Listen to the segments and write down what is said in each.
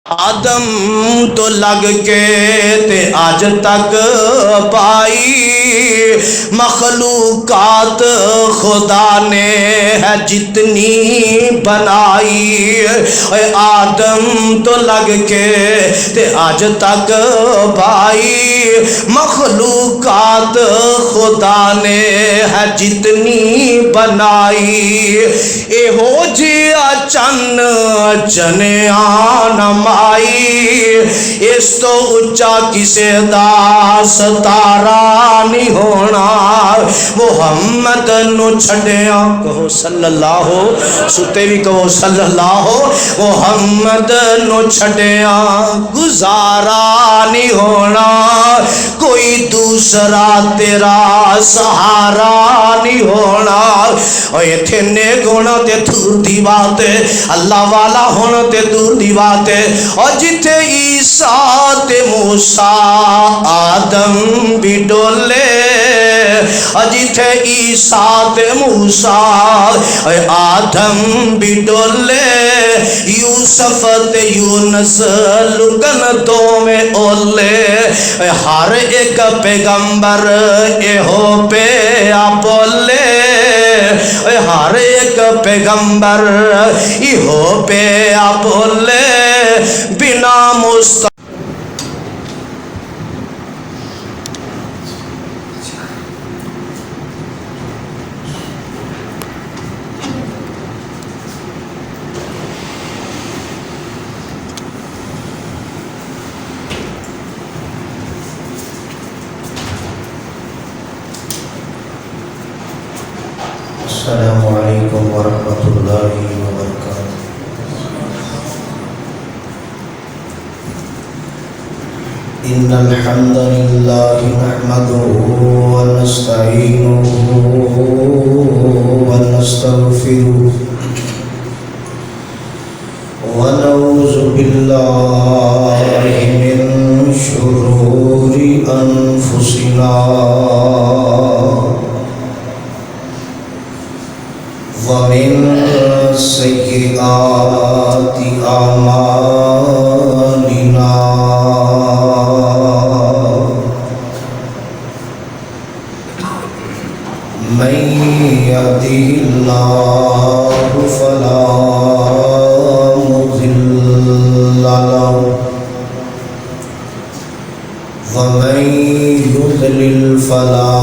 آدم تو لگ کے تے آج تک پائی مخلوقات خدا نے ہے جتنی بنائی. آدم تو لگ کے تے آج تک پائی مخلوقات خدا نے ہے جتنی بنائی. اے ہو جیا چن چنیاں نمائی اس تو اچا کسے دا ستارہ نہیں ہونا. محمد نو چھڑیاں کہو صلی اللہ ستے بھی کہو صلی اللہ. محمد نو چھڑیاں گزارا نہیں ہونا کوئی دوسرا تیرا سہارا نہیں ہونا. اے تھے نیک ہونا تے دور دی بات اللہ والا ہونا تے دور دی بات. اور جتھے عیسیٰ تے موسیٰ آدم بھی ڈولے اور جتھے عیسیٰ تے موسیٰ آدم بھی ڈولے یوسف تے یونس لکن دو میں اولے ہر ایک پیغمبر ایہو پہ بولے ہر ایک پیغمبر ایہو پہ بولے بنا مستقبل. السلام علیکم ورحمۃ اللہ وبرکاتہ. ان الحمد للہ نحمده ونستعینه ونستغفره ونعوذ باللہ من شرور انفسنا ومن سیئات اعمالنا من يهده الله فلا مضل له ومن يضلل فلا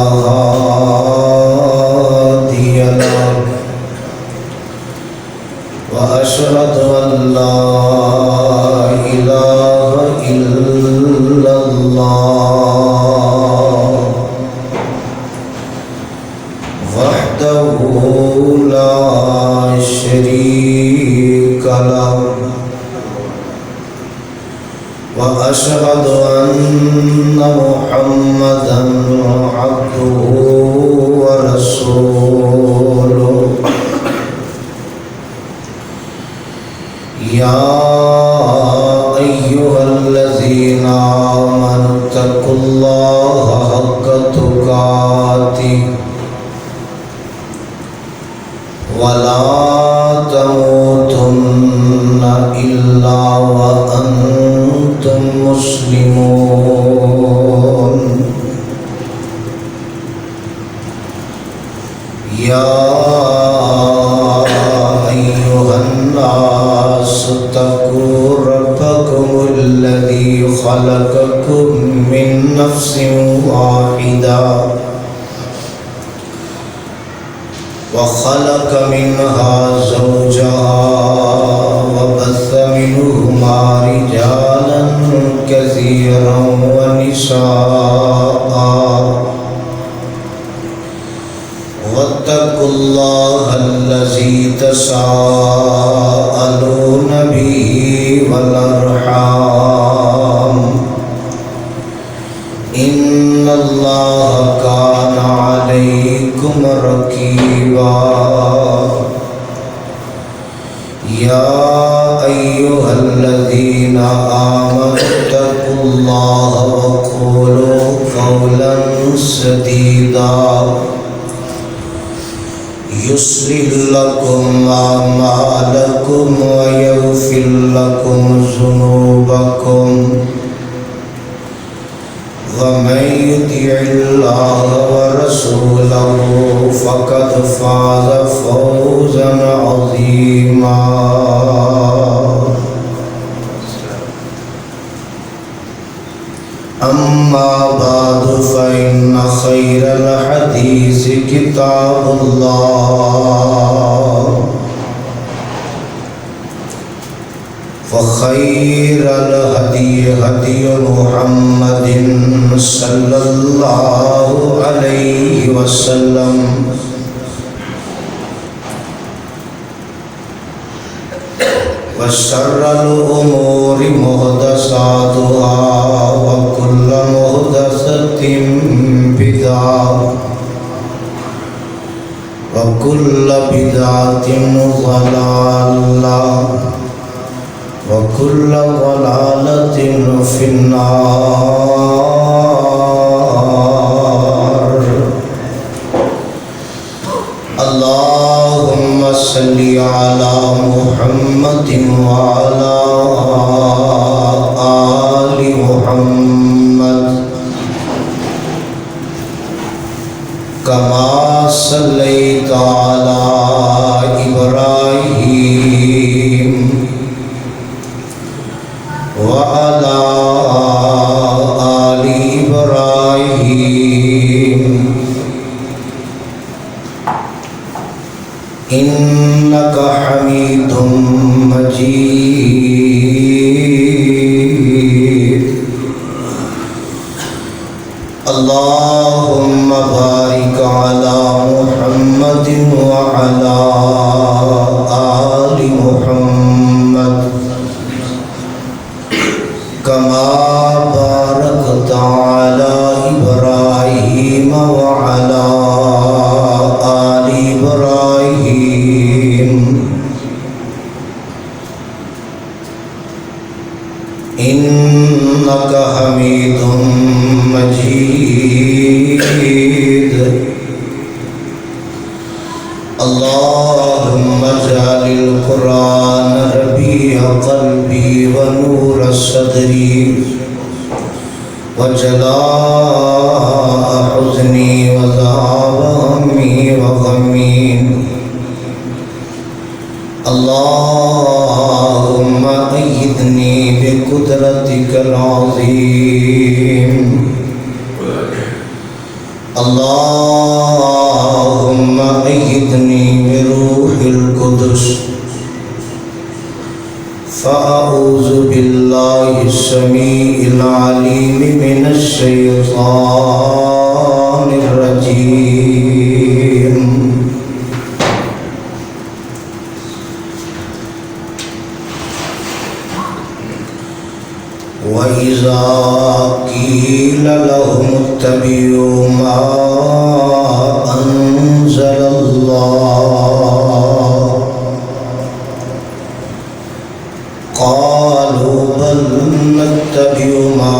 هادي له وأشهد أن لا إله إلا الله وحده لا شريك له وأشهد أن محمدا عبده ورسوله. يا أيها الذين آمنوا اتقوا الله حق تقاته ولا تموتن إلا وأنتم مسلمون. يا أيها الناس اتقوا ربكم الذي خلقكم من نفس واحدة وخلق منها زوجها وبث منهما رجالا كثيرا ونساء واتقوا الله الذي تساءلون به والأرحام إن الله كان عليكم رقيبا. يا أيها الذين آمنوا اتقوا الله وقولوا قولا سديدا يصلح لكم أعمالكم ويغفر لكم ذنوبكم لكم ومن يطع الله ورسوله فقد فاز فوزا عظيما أما بعد فإن خير الحديث كتاب الله وخير الهدي هدي محمد صلى الله عليه وسلم وشر الأمور محدثاتها وكل محدثة بدعة وكل بدعة ضلالة وكل ضلالة في النار اللهم صل على محمد وعلى آل محمد كما صليت على إبراهيم وعلى آل إبراهيم إنك حميد مجيد اللهم بارك على محمد وعلى آل محمد كما باركت على إبراهيم وعلى آل إبراهيم إنك حميد مجيد اللهم اجعل القرآن ربيع قلبي ونور صدري وجلاء حزني وذهاب همي وغمي اللهم أيدني بقدرتك العظيم اللهم أيدني بروح القدس فأعوذ بالله السميع العليم من الشيطان الرجيم وإذا قيل لهم اتبعوا ما أنزل الله قالوا بل نتبع ما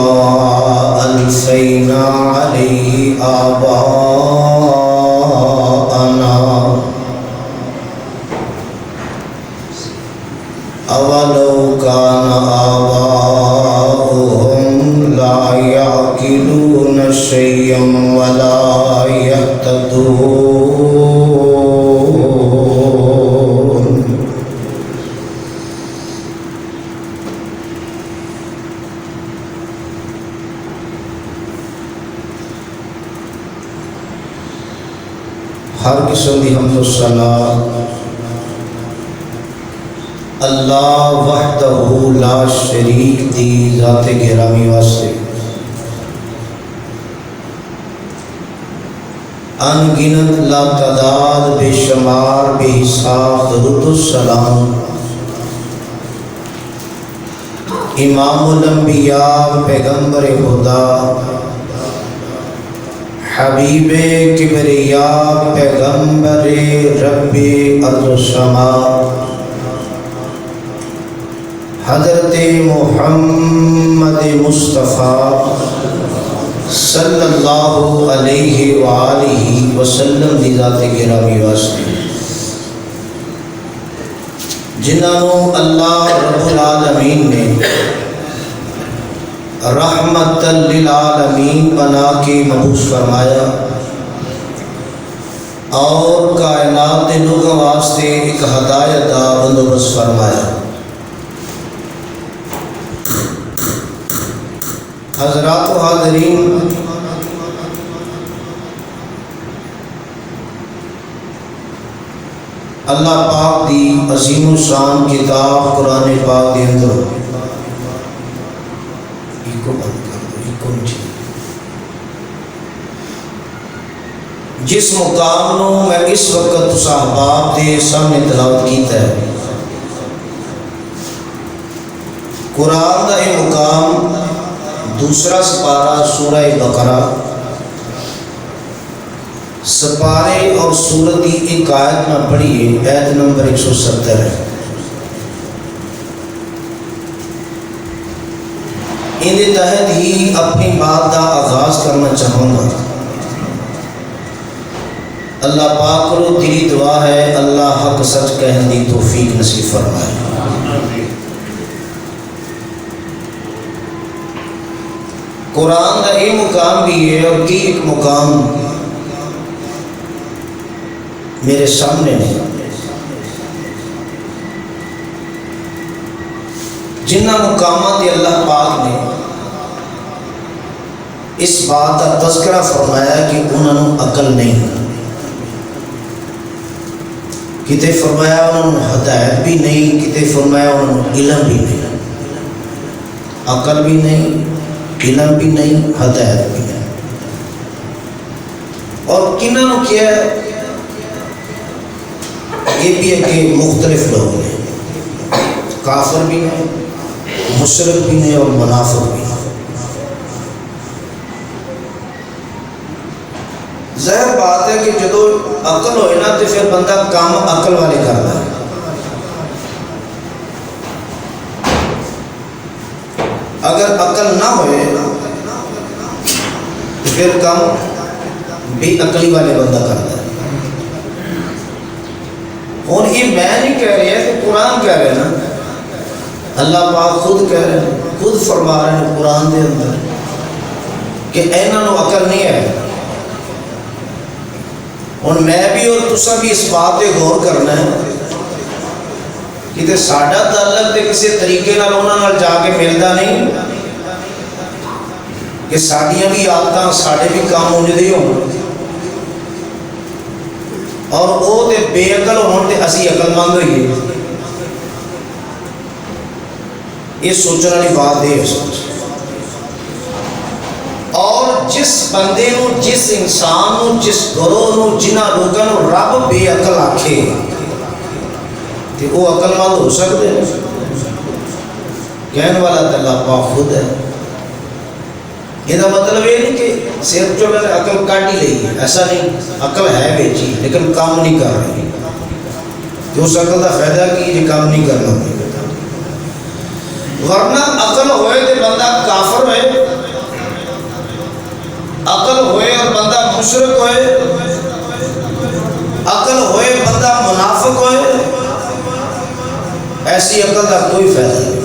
ألفينا عليه آباءنا أولو كان آباؤهم لا يعقلون شيئا ولا يهتدون ہر قسم کی حمد و ثنا اللہ وحدہ لا شریک دی ذات گرامی واسطے ان گنت لا تعداد بے شمار بے حساب درود و سلام امام الانبیاء پیغمبر خدا حبیب کبریا پیغمبر رب ارض و سما حضرت محمد مصطفیٰ صلی اللہ علیہ وآلہ وسلم دی ذات گرامی واسطے جنہوں اللہ رب العالمین نے رحمت للعالمین بنا کے مبعوث فرمایا اور کائنات کے لوگوں واسطے ایک ہدایت کا بندوبست فرمایا۔ حضرات و حاضرین، اللہ پاک دی عظیم و شان کتاب قرآن پاک کے اندر جس مقام نو میں اس وقت صحابات کے سامنے تلاوت کیتا ہے، قرآن کا یہ مقام دوسرا سپارہ سورہ بقرہ، سپارے اور سورت کی ایک آیت نہ پڑھیے، آیت نمبر 170 ہے۔ ان کے تحت ہی اپنی بات کا آغاز کرنا چاہوں گا۔ اللہ پاک کو دلی دعا ہے اللہ حق سچ کہنے دی توفیق نصیب فرمائے۔ قرآن کا یہ مقام بھی ہے اور کی ایک مقام میرے سامنے ہے جنہ مقامات اللہ پاک نے اس بات کا تذکرہ فرمایا کہ انہوں نے عقل نہیں، کتے فرمایا انہوں نے ہدایت بھی نہیں، کتے فرمایا انہوں نے علم بھی نہیں، عقل بھی نہیں، علم بھی نہیں، ہدایت بھی نہیں۔ اور کنہوں نے کیا ہے؟ یہ بھی ہے کہ مختلف لوگ ہیں، کافر بھی ہیں، مشرک بھی ہیں اور منافق بھی ہیں۔ ظاہر بات ہے کہ جدو عقل ہوئے نا تو پھر بندہ کام عقل والے کرتا ہے۔ اگر عقل نہ ہوئے تو پھر کام بے عقلی والے بندہ کرتا ہے۔ اور یہ میں نہیں کہہ رہی ہے کہ قرآن کہہ رہے ہیں نا، اللہ پاک خود کہہ رہے ہیں، خود فرما رہے ہیں قرآن دے اندر کہ انہوں عقل نہیں ہے۔ اور میں بھی اور تسا بھی اس بات پہ غور کرنا ہے کہ ساڈا تعلق تے کسی طریقے نال انہاں نال جا کے ملدا نہیں کہ ساڈیاں بھی عادتاں ساڈے بھی کام ہونے دے ہون، اور وہ تے بے عقل ہون تے اسی عقل مند ہوئیے۔ یہ سوچنے والی بات ہے۔ اور جس بندے نو، جس انسان نو، جس گروہ نو، جنہ لوگوں نو رب بے عقل آکھے تے وہ عقل مند ہو سکتے ہیں؟ کہنے والا تو اللہ پاک خود ہے۔ یہ مطلب یہ نہیں کہ صرف جو میں عقل کاٹ ہی لئی ہے، ایسا نہیں، عقل ہے بیچی لیکن کام نہیں کر رہی۔ جو اس عقل کا فائدہ کی یہ کام نہیں کرنا، ورنہ عقل ہوئے تو بندہ کافر ہوئے، عقل ہوئے اور بندہ مشرک ہوئے، عقل ہوئے بندہ منافق ہوئے، ایسی عقل کا کوئی فائدہ نہیں،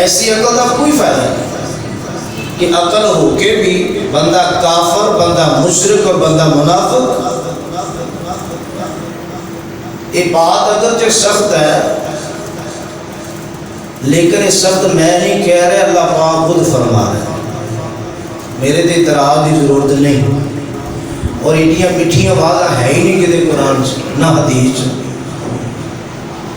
ایسی عقل کا کوئی فائدہ نہیں کہ عقل ہو کے بھی بندہ کافر، بندہ مشرک اور بندہ منافق۔ یہ بات اگرچہ سخت ہے لیکن یہ سخت میں نہیں کہہ رہے، اللہ پاک خود فرما رہے ہیں، میرے تے اعتراض کی ضرورت نہیں۔ اور ایڈیاں میٹھیاں باتیں ہے ہی نہیں کسی قرآن سے نہ حدیث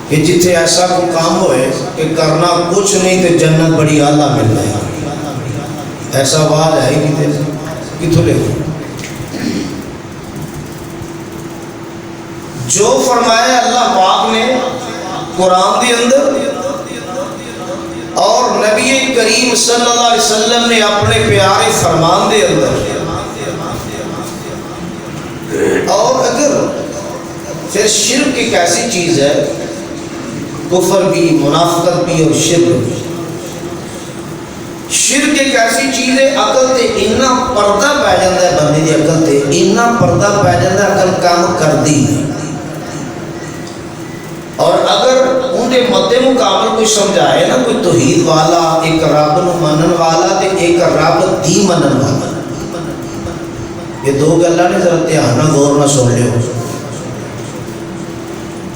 کہ جتھے ایسا کوئی کام ہوئے کہ کرنا کچھ نہیں تو جنت بڑی اعلیٰ مل رہی ہے، ایسا بات ہے ہی نہیں، کتوں لے جو فرمایا اللہ پاک نے قرآن کے اندر اور نبی کریم صلی اللہ علیہ وسلم نے اپنے پیارے فرمان دے اندر، اور اگر پھر شرک ایک ایسی چیز ہے، کفر بھی، منافقت بھی اور شرک بھی، شرک ایک ایسی چیز ہے عقل تے اتنا پردہ پی جاتا ہے، بندے دی عقل تے اتنا پردہ پی جاتا ہے عقل کام کردی نہیں۔ اور اگر انہیں مد مقابل کوئی سمجھائے نا کوئی توحید والا، ایک رب نو منن والا تے ایک رب دی منن والا، یہ دو گلاں نے ذرا دھیان نال غور نہ سن لیو.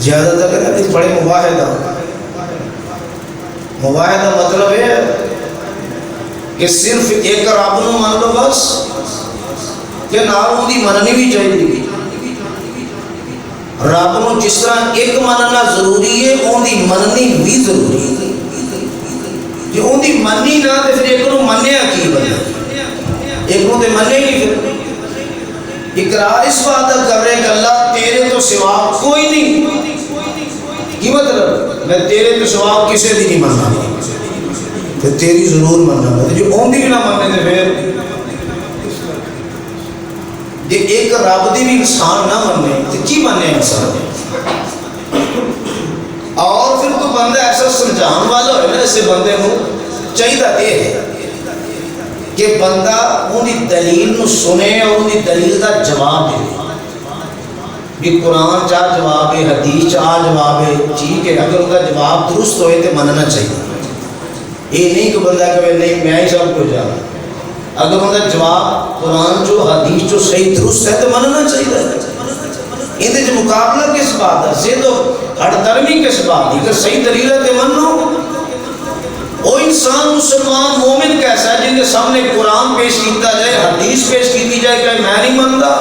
زیادہ تر کہتے ہیں بڑے مواحدہ مطلب ہے کہ صرف ایک رب نو مان لو بس، کہ نال ان دی مننی بھی چاہیے. رب نو جس طرح ایک مننا ضروری ہے ان دی مننی بھی ضروری ہے. جی ان دی مننی نہ تو پھر ایک نو منیا کی بنا، ایک نو تو منے ہی. پھر اقرار اس بات کا کر رہے کہ اللہ تیرے تو سوا کوئی نہیں. کی مطلب میں تیرے تو سوا کسی بھی نہیں مننا، تو تیری ضرور مننا. جو ان دی بھی نہ مننے تو پھر جی ایک رب دی بھی انسان نہ منے تو کی منے انسان. اور پھر کوئی بندہ ایسا سمجھان والا ہوئے نا، اسے بندے کو چاہیے یہ ہے کہ بندہ ان کی دلیل نو سنے اور ان کی دلیل کا جواب دے. بھی قرآن چاہ جواب ہے، حدیث چاہ جواب ہے، ٹھیک ہے. اگر ان کا جواب درست ہوئے تو مننا چاہیے. یہ نہیں کہ بندہ کہ نہیں میں ہی سب کو جانا. اگر ان کا جواب قرآن جو حدیث جو صحیح درست ہے تو مننا چاہیے. اندر جو مقابلہ کس بات ہے، زد و ہٹ درمی کس بات ہے. اگر صحیح دلیل ہے تو منو. وہ انسان مسلمان مومن کیسا ہے جن کے سامنے قرآن پیش کیتا جائے، حدیث پیش کی جائے کہ میں نہیں منتا.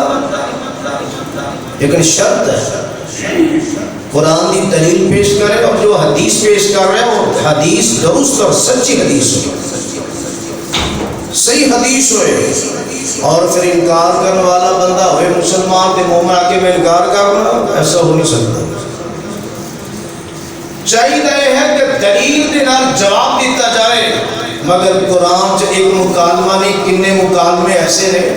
لیکن شرط ہے قرآن کی دلیل پیش کرے اور جو حدیث پیش کر رہے ہیں وہ حدیث درست اور سچی حدیث ہو، صحیح حدیث ہوئے. اور پھر انکار کرنے والا بندہ ہوئے مسلمان کے مومن آ کے میں انکار کرنا، ایسا ہو نہیں سکتا. چاہیے ہے کہ دلیل کے نال جواب دیتا جائے. مگر قرآن سے ایک مکالمہ نہیں، کنے مکالمے ایسے ہیں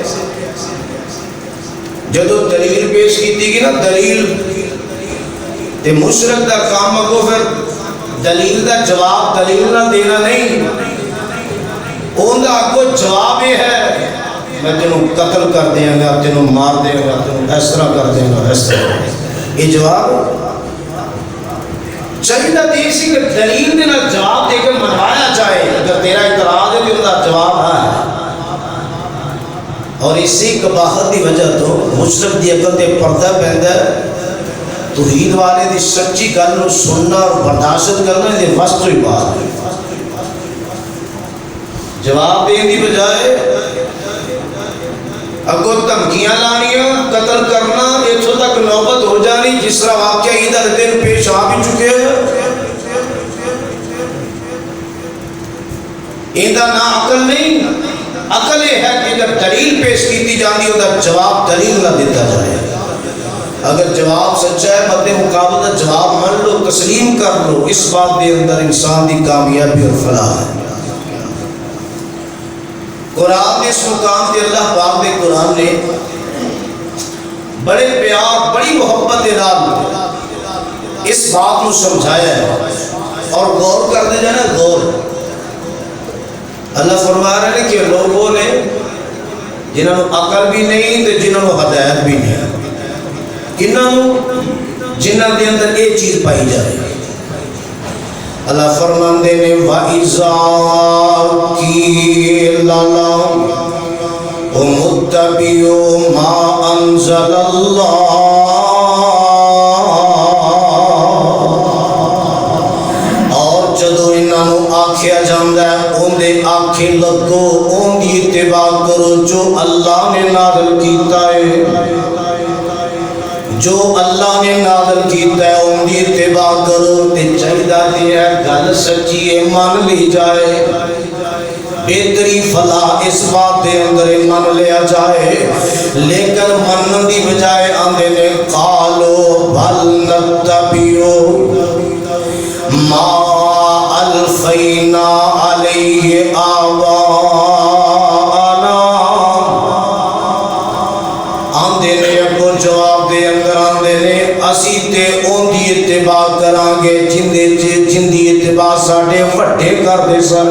جدو دلیل پیش کی گی نا، دلیل تے مشرک دا کام اگو پھر دلیل دا جواب دلیل نہ دینا نہیں. ان کا اگو جواب یہ ہے میں تینوں قتل کر دیا گا، تینوں مار دیا گا، تینوں اس طرح کر دیا گا، اس طرح. یہ جواب چاہیے تھا اسی کہ دلیل کے نال جواب دے کے منوایا جائے. اگر تیرا اعتراض ہے تو ان کا جواب ہے. اور اسی قباحت کی وجہ تو مشرک دی عقل تے پردہ پیندا ہے. توحید والے دی سچی گل نو سننا اور برداشت کرنا یہ بس تو ہی بات ہے. جواب دین دی بجائے اگو دھمکیاں لانیاں، قتل کرنا، اتوں تک نوبت ہو جانی جس طرح واقعہ ادھر دن پیش آ بھی چکے ہیں. یہ نہ عقل نہیں. عقل یہ ہے کہ اگر دلیل پیش کی جاتی ہے تو جواب دلیل نہ دیتا جائے. اگر جواب سچا ہے مد مقابل کا جواب مان لو، تسلیم کر لو. اس بات کے اندر انسان کی کامیابی اور فلاح ہے. قرآن نے اس مقام کے اللہ پاک نے قرآن نے بڑے پیار بڑی محبت کے نال اس بات کو سمجھایا ہے. اور غور کر دے جانا، غور. اللہ فرما رہے ہیں کہ لوگوں نے جنہوں نے عقل بھی نہیں تو جنہوں نے ہدایت بھی نہیں، جنہوں کے اندر یہ چیز پائی جائے. اللہ فرماندے نے وَإِذَا قِيلَ لَهُمْ اتَّبِعُوا مَا أَنزَلَ اللَّهُ، اور جدو انہوں آکھیا جاندہ ہے ان دے آنکھیں لگو، ان دی اتباع کرو جو اللہ نے نازل کیتا ہے، جو اللہ نے نازل کیتا ہے ان کی اتباع کرو. تے چاہیے ہے گل سچی ہے مان لی جائے. بہتری فلاح اس بات کے اندر مان لیا جائے. لیکن منن دی بجائے آندے نے قالو بل نتبعو ما الفینا علیہ آباءنا. آندے نے اگو جواب دے اندر آندے نے اسی تے اون دی اتباع کران گے جن دی اتباع ساڈے وڈے کردے سن.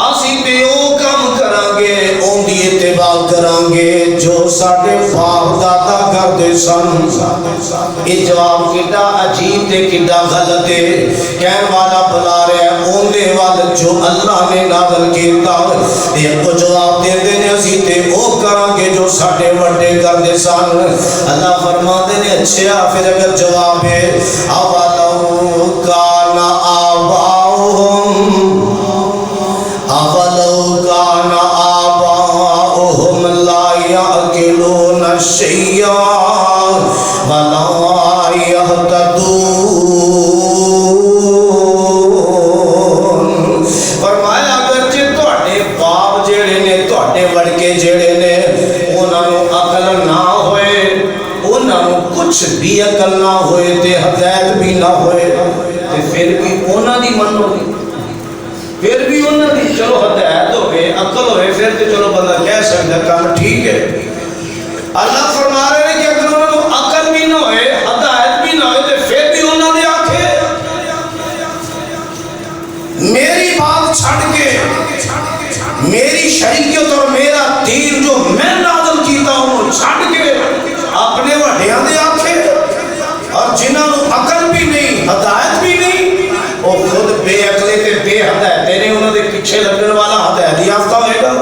اسی تے او کم کرانگے اون دی اتباع کرانگے جو ساڈے باپ دادا کردے سن. یہ جواب کڈا عجیب تے کڈا غلط ہے. کہن والا بلا رہا ہے اون دے وال جو اللہ نے نازل کیتا یہ کو جواب دیندے نے اسی تے او کرانگے جو ساڈے وڈے کردے سن. اللہ فرماندے نے اچھا پھر اگر جواب ہے اولو کان آباؤہم اولو کان آباؤہم لا یعقلون شیئا ولا یہتدون. فرمایا اگرچہ تواڈے باپ جڑے نے تواڈے وڈکے جڑے نے انہاں نوں عقل نہ ہوئے انہاں نوں کچھ بھی عقل نہ ہوئے تے ہدایت بھی نہ ہوئے تے پھر بھی انہاں دی منو گی پھر بھی انہاں دی چلو ہدایت ہوئے عقل ہوئے پھر تو چلو بندہ کہہ سکتا کام ٹھیک ہے. اللہ فرما رہے ہیں کہ اگر انہوں نے عقل بھی نہ ہوئے ہدایت بھی نہ ہوئے تو پھر بھی انہوں نے آکھے میری بات چھڑ کے میری شریعت اور میرا دین جو میں نازل کیتا ہوں چھڑ کے اپنے وڈیاں دے آکھے اور جنہوں نے عقل بھی نہیں ہدایت بھی نہیں وہ خود بے عقلے تے بے ہدایت نے انہوں نے پیچھے لگن والا ہدایت یافتہ ہوئے گا.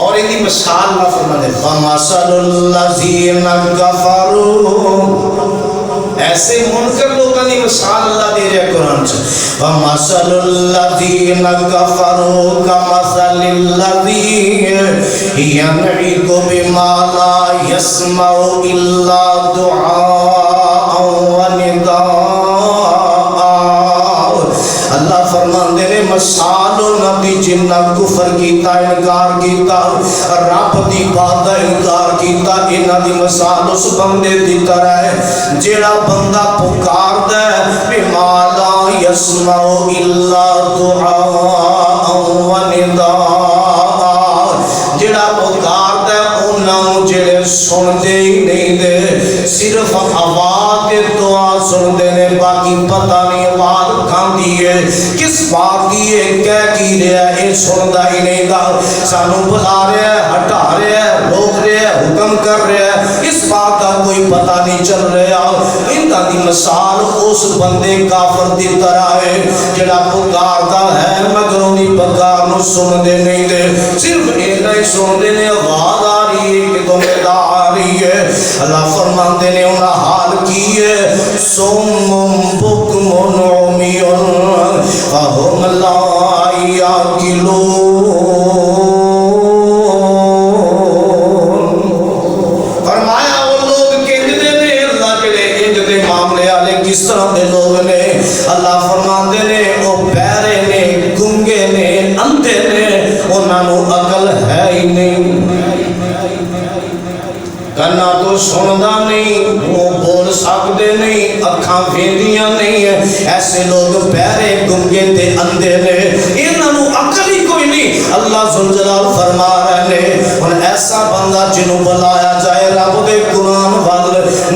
اور ان کی مثال اللہ فرماتے ہیں فَمَثَلُ الَّذِينَ كَفَرُوا ایسے منکر لوگوں کی مثال اللہ دے رہا ہے قرآن سے. وَمَثَلُ الَّذِينَ كَفَرُوا كَمَثَلِ الَّذِي يَنْعِقُ بِمَا لَا يَسْمَعُ إِلَّا دُعَاءً وَنِدَاءً. اللہ فرماندے نے مثال نبی جنہ کفر کیتا انکار کیتا رب دی بات دا انکار کیتا انہاں دی مثال اس بندے دی طرح ہے جیڑا بندہ پکاردا ہے بما لا يسمع الا دعاء ونداء. جیڑا پکاردا ہے انہاں جڑے سن دے ہی نہیں دے صرف آواز تے دعا سن دے نے باقی پتہ نہیں آواز کھاندی ہے کس بات کی ہے کہہ کی رہا ہے یہ سندا ہی نہیں گا. سانوں بلا رہا ہے ہٹا رہا ہے روک رہا ہے حکم کر رہا ہے اس بات کا کوئی پتہ نہیں چل رہا. ان کا دی مثال اس بندے کافر دی طرح ہے جڑا پکاردا ہے مگر اونی پکار نو سن دے نہیں دے صرف اینا ہی سن دے نے آواز آ رہی ہے کہ تو ندا آ رہی ہے. اللہ فرماندے نے انہاں حال کی ہے سم بکم عمی فہم لا یعقلون. فرمایا وہ لوگ کہندے نے اللہ جڑے انج دے معاملے والے کس طرح دے لوگ نے. اللہ فرماندے نے او بہرے نے گنگے نے اندھے نے انہاں نوں عقل ہے ہی نہیں کنا تو سندا نہیں وہ بول سکتے نہیں اکھاں ویندیاں نہیں ہے ایسے لوگ بہرے گنگے تے اندھے نے انہاں نوں عقل ہی کوئی نہیں. اللہ ذوالجلال فرما رہے نے ہن ایسا بندہ جنوں بلایا جائے رب دے قرآن وال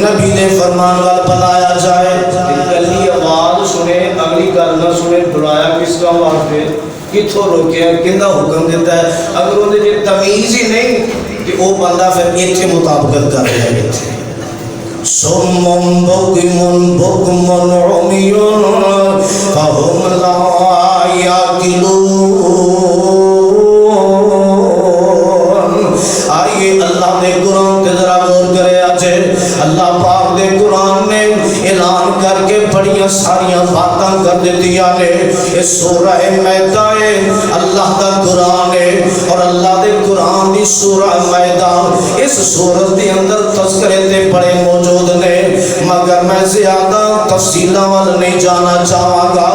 نبی دے فرمان وال بلایا جائے کلی آواز سنے اگلی گل نہ سنے بلایا کس کا واسطے کتھوں روکیا کیندا حکم دیتا ہے اگر اون دے تمیز ہی نہیں کہ وہ بندہ پھر ایتھے مطابقت کر رہا ہے. سمم بکم عمی فہم لا یعقلون. آئیے اللہ دے قرآن کے ذرا غور کرے آجے. اللہ پاک دے قرآن نے اعلان کر کے بڑیاں ساریاں باتاں کر دیتیاں نے. یہ سورہ مائدہ ہے اللہ دا قرآن ہے اور اللہ دے قرآن دی سورہ مائدہ اس سورت دے اندر تذکرے تے بڑے موجود نے مگر میں زیادہ تفصیلہ والا نہیں جانا چاہاں گا.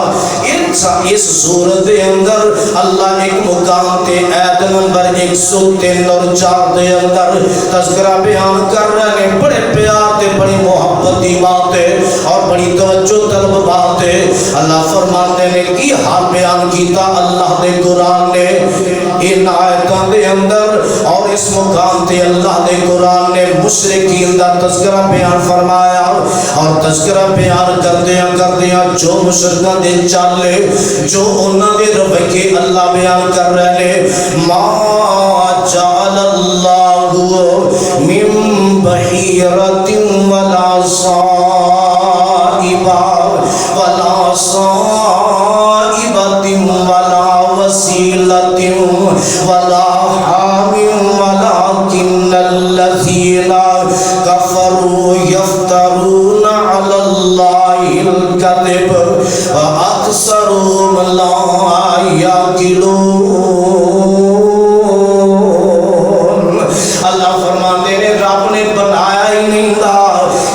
اس سورت دے اندر اللہ ایک مقام تے آیت نمبر 103 اور 4 دے اندر تذکرہ بیان کر رہے ہیں. بڑے پیار تے بڑی محبت دی بات ہے اور بڑی توجہ طلب بات ہے. اللہ فرماتے نے کی حال بیان کیتا اللہ دے قرآن نے ان آیتاں دے اندر اور اس مقام تے اللہ دے قرآن نے مشرکین دا تذکرہ بیان فرمایا اور تذکرہ بیان کردیاں جو مشرکاں دے چالے جو انہاں دے رویے اللہ بیان کر رہے ہیں ما جعل اللہ من بحیرۃ ولا صائبہ ولا صائبۃ ولا وسیلۃ ولا حام ولکن الذین کفروا یفترون علی اللہ الکذب واکثرهم لا یعقلون۔ اللہ فرماتے ہیں رب نے بنایا ہی نہیں دا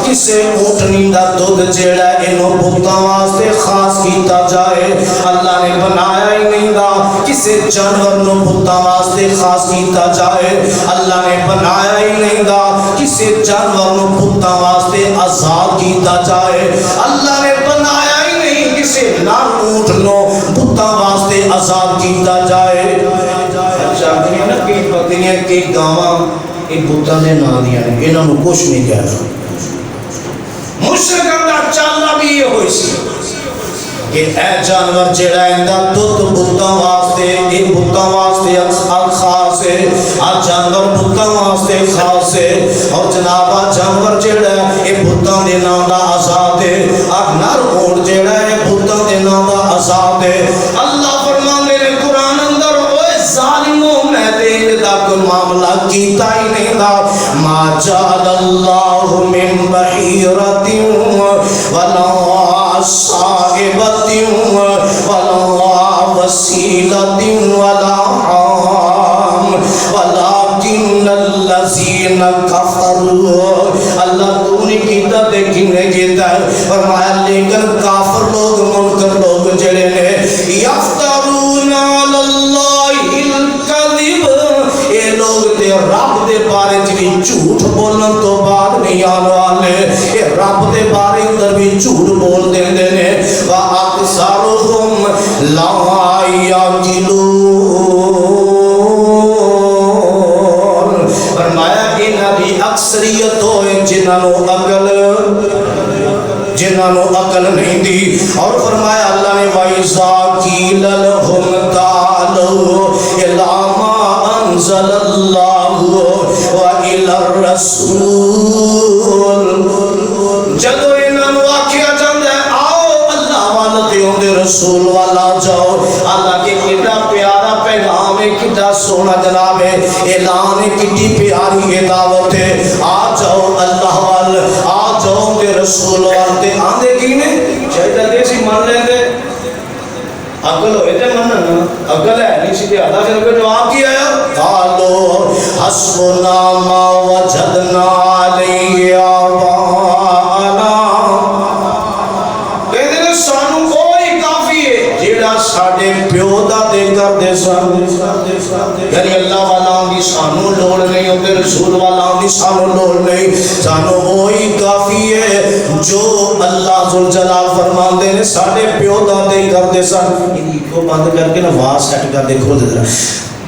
کسے اونٹنی دا دودھ جیڑا انہوں بتاں واسطے خاص کیتا جائے، اللہ نے بنایا ہی نہیں دا کسے جانور نو بتاں واسطے خاص کیتا جائے، اللہ نے بنایا ہی نہیں دا کسے جانور نو بتاں واسطے آزاد کیتا جائے، اللہ نے بنایا ہی نہیں کسے نر اونٹ نو بتاں واسطے آزاد کیتا جائے۔ چاہتے ہیں نا کہ بکریاں کہ گاواں ان بتاں دے نام دیاں نے، انہاں نو کچھ نہیں کہنا۔ مشرکاں دا چالا بھی یہ ہوئی سی کہ اے جانور جڑا اندا دودھ بتاں واسطے اے بتاں واسطے خاص ہے، آ جانور بتاں واسطے خاص ہے، اور جناب آ جانور جڑا اے بتاں دے نام دا آزاد ہے، آ نر اونٹ جڑا اے بتاں دے نام دا آزاد ہے۔ اللہ فرماندے نے قرآن اندر اوے ظالموں میں دین دا کوئی معاملہ کیتا ہی نہیں دا ما جعل اللہ من بحیرۃ ولا صائبۃ ولا وسیلۃ ولا حام ولکن الذین کفروا۔ اللہ تو نے کیتا تے کنے کیتا ہے فرمایا لیکن کافر لوگ منکر لوگ جڑے نے یفترون علی اللہ الکذب، اے لوگ تے رب دے بارے چ بھی جھوٹ بولن تو بعد نہیں آن والے، اے رب دے بارے اندر بھی جھوٹ بول دیندے نے۔ وَأَكْثَرُهُمْ لَا يَعْقِلُونَ، فرمایا انہاں دی اکثریت ہوئے جنہاں نو عقل نہیں دی، اور فرمایا اللہ نے وَإِذَا قِيلَ لَهُمْ تَعَالَوْا إِلَىٰ مَا أَنزَلَ اللَّهُ وَإِلَى الرَّسُولِ، جدو انہاں نو آکھیا جاندا ہے آؤ اللہ والا تے اون رسول والا جاؤ، اللہ کے کتنا پیارا پیغام ہے، کتنا سونا جناب ہے، اعلان ہے، کتنی پیاری ہے، دعوت ہے، آ جاؤ اللہ وال، آ جاؤ تے رسول وال، تے آندے کی نے چاہیے دے سی مان لیں دے عقل ہوئے تے مننا، عقل ہے نہیں سی تے اللہ پھر کوئی جواب کیا ہے قالو حسبنا ما وجدنا علیہ آباءنا، کہتے ہیں سانو کوئی کافی ہے جیڑا ساڑے پیو دادے کر دے سن، یعنی اللہ والا دی سانو لوڑ نہیں، ہوتے رسول والا دی سانو لوڑ نہیں، سانو وہی کافی ہے جو اللہ ذوالجلال فرمان دے نے ساڑے پیو دادے کر دے سن۔ یہ کو بند کر کے نواز سیٹ کر دے کھول دے ذرا،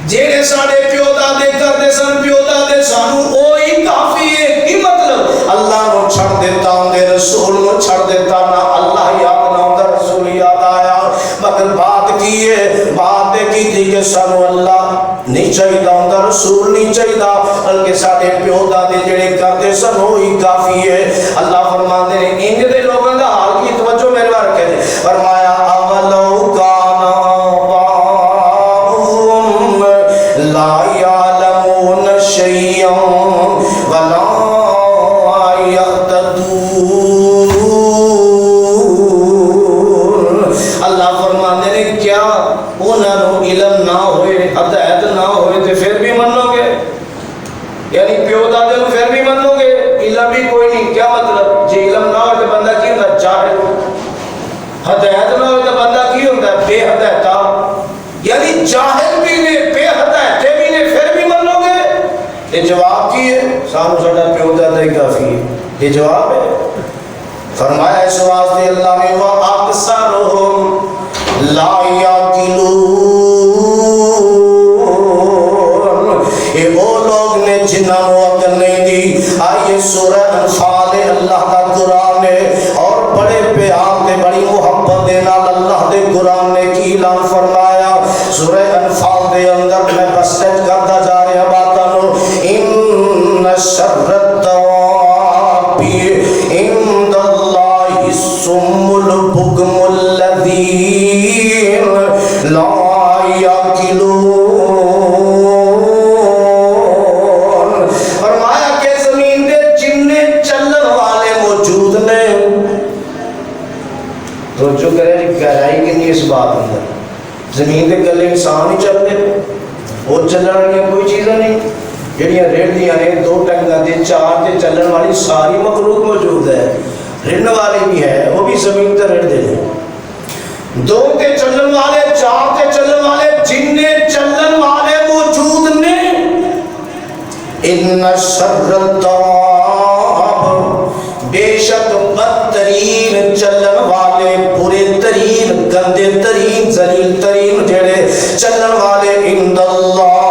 جیڑے ساڑے پیو دادے کر دے سن، پیو دادے سانو وہی کافی ہے، کی مطلب اللہ نو چھڑ دیتا ہوں دے رسول نو چھڑ دیتا نہ اللہ یاد نہ ہوں دے رسول یاد آیا، مگر بات کی ہے، بات کی تھی کہ سانو اللہ نہیں چاہیدہ ہوں دے رسول نہیں چاہیدہ، بلکہ ساڑے پیو دادے جڑے کر دے سن وہی کافی ہے۔ اللہ فرمان دے انج دے لوگوں دا حال کی توجہ میرے بار کہتے فرمایا اولو کانا باؤہم لا یعلمون شیئا ولا یہتدون، اللہ فرمان دے کیا انہاں نو علم نہ ہوئے، ہدایت نہ ہوئے تے پھر بھی منو گے، یعنی پیو دادے نو پھر بھی منو گے، علم بھی کوئی نہیں، کیا مطلب جی علم نہ ہوئے تو بندہ کی ہوتا ہے جاہل، ہدایت نہ ہوئے تو بندہ کی ہوتا ہے بے ہدایتا، یعنی جاہل بھی نے بے ہدایتے بھی نے پھر بھی منو گے۔ یہ جواب کی ہے سانو ساڑا پیو دادا ہی کافی ہے، یہ جواب ہے۔ فرمایا اس واسطے اللہ نے وَأَكْثَرُهُمْ لَا يَعْقِلُونَ، یہ سورہ انفال اللہ کا قرآن ہے، اور بڑے پیار دے بڑی محبت دے نال اللہ دے قرآن نے کی اعلان فرمایا سورہ انفال دے اندر، میں بس ٹچ کرتا جا رہا باتاں نو، ان شر الدواب عند اللہ الصم البکم الذین لا یعقلون۔ توجہ کرے گہرائی کنی اس بات اندر، زمین دے گلے انسان ہی چلتے وہ چلن والی کوئی چیزیں نہیں، جہاں ریڑھیاں نے دو ٹنگاں تے چار تے چلن والی ساری مخلوق موجود ہے، رڑن والے بھی ہے وہ بھی زمین تے رڑ دے دو تے چلن والے چار تے چلن والے جن چلن والے موجود نے۔ ان شر الدواب بے شک بدترین چلن والے، برے ترین گندے ترین ذلیل ترین جڑے چلن والے عند اللہ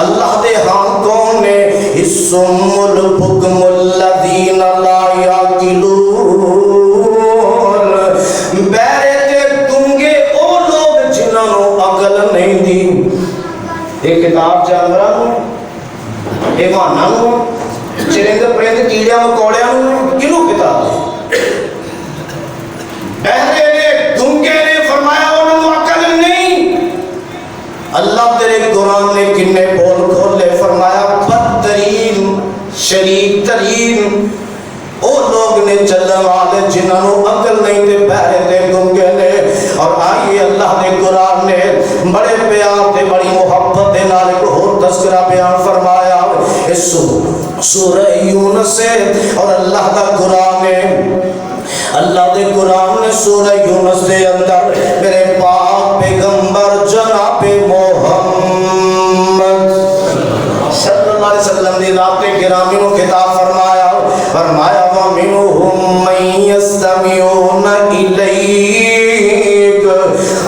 اللہ دے ہاں کون نے؟ الصم البکم الذین لا یعقلون، بہرے تے گونگے او لوگ جنہاں نو عقل نہیں دی۔ ایک کتاب جانوراں نو، حیواناں نو، چرند پرند کیڑیاں مکوڑیاں کنوں کتاب ہے؟ بہرے نے گونگے نے فرمایا انہوں نے عقل نہیں۔ اللہ تیرے قرآن نے کنے بول کھولے فرمایا بدترین شریک ترین او لوگ نے چلن والے جنہاں نو عقل نہیں تے بہرے تے گونگے نے۔ اور آئیے اللہ نے قرآن نے بڑے پیار تے بڑی محبت دے نال ایک اور تذکرہ بیان فرمایا اس سورہ یونس سے، اور اللہ کا قرآن ہے، اللہ دے قرآن نے سورہ یونس دے اندر میرے پاک پیغمبر جناب محمد صلی اللہ علیہ وسلم دی ذات گرامی کو خطاب فرمایا، فرمایا وَمِنْهُمْ مَنْ يَسْتَمِعُونَ إِلَيْكَ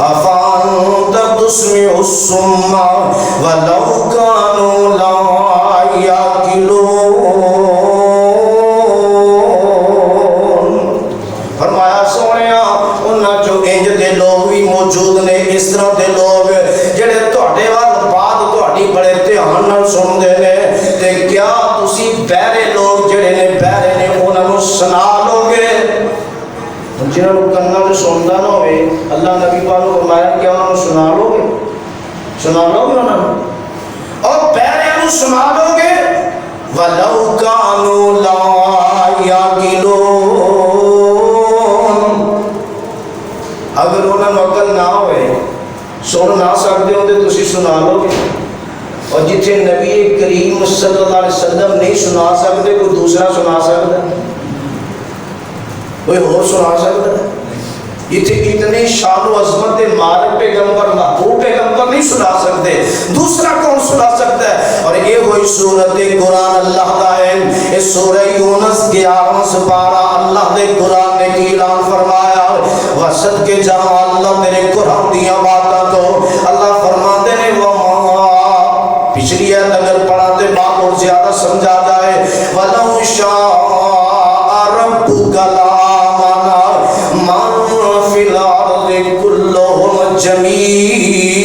أَفَأَنْتَ تُسْمِعُ الصُّمَّ وَلَوْ كَانُوا لَا يَعْقِلُونَ۔ فرمایا سونیا انہاں جو انج دے لوگ بھی موجود نے، اس طرح دے لوگ جڑے تہاڈے وال بات تہاڈی بڑے دھیان نال سندے نے، تے کیا تسی بہرے لوگ جڑے نے بہرے نے انہاں نوں سنا لو گے؟ جنہاں نوں کناں تے سندا نہ ہوئے، اللہ نبی پاک نے فرمایا کیا انہاں نوں سنا لو گے؟ سنا لو گے انہاں نوں؟ اور بہرے نوں سنا لو گے؟ وَلَوْ كَانُوا لَا يَعْقِلُونَ، اگر انہوں نے عقل نہ ہوئے سن نہ سکتے ہوں تو تسی سنا لو گے؟ اور جتھے نبی کریم صلی اللہ علیہ وسلم نہیں سنا سکتے کوئی دوسرا سنا سکتا ہے؟ کوئی اور سنا سکتا ہے؟ جتھے اتنی شان و عظمت دے مالک پیغمبر محبوب پیغمبر نہیں سنا سکتے، دوسرا کون سنا سکتا ہے؟ اور یہ وہی سورت قرآن اللہ کا ہے، اس سورہ یونس 11واں سپارہ اللہ دے قرآن نے کی اعلان فرمایا، وسط کے جہاں اللہ میرے قرآن دیا باتاں تو اللہ فرماتے ہیں وَمَا، پچھلی ہے اگر پڑھاتے بات اور زیادہ سمجھا جائے، وَلَوْ شَاءَ رَبُّكَ لَآمَنَ مَن فِي الْأَرْضِ كُلُّهُمْ جَمِيعًا،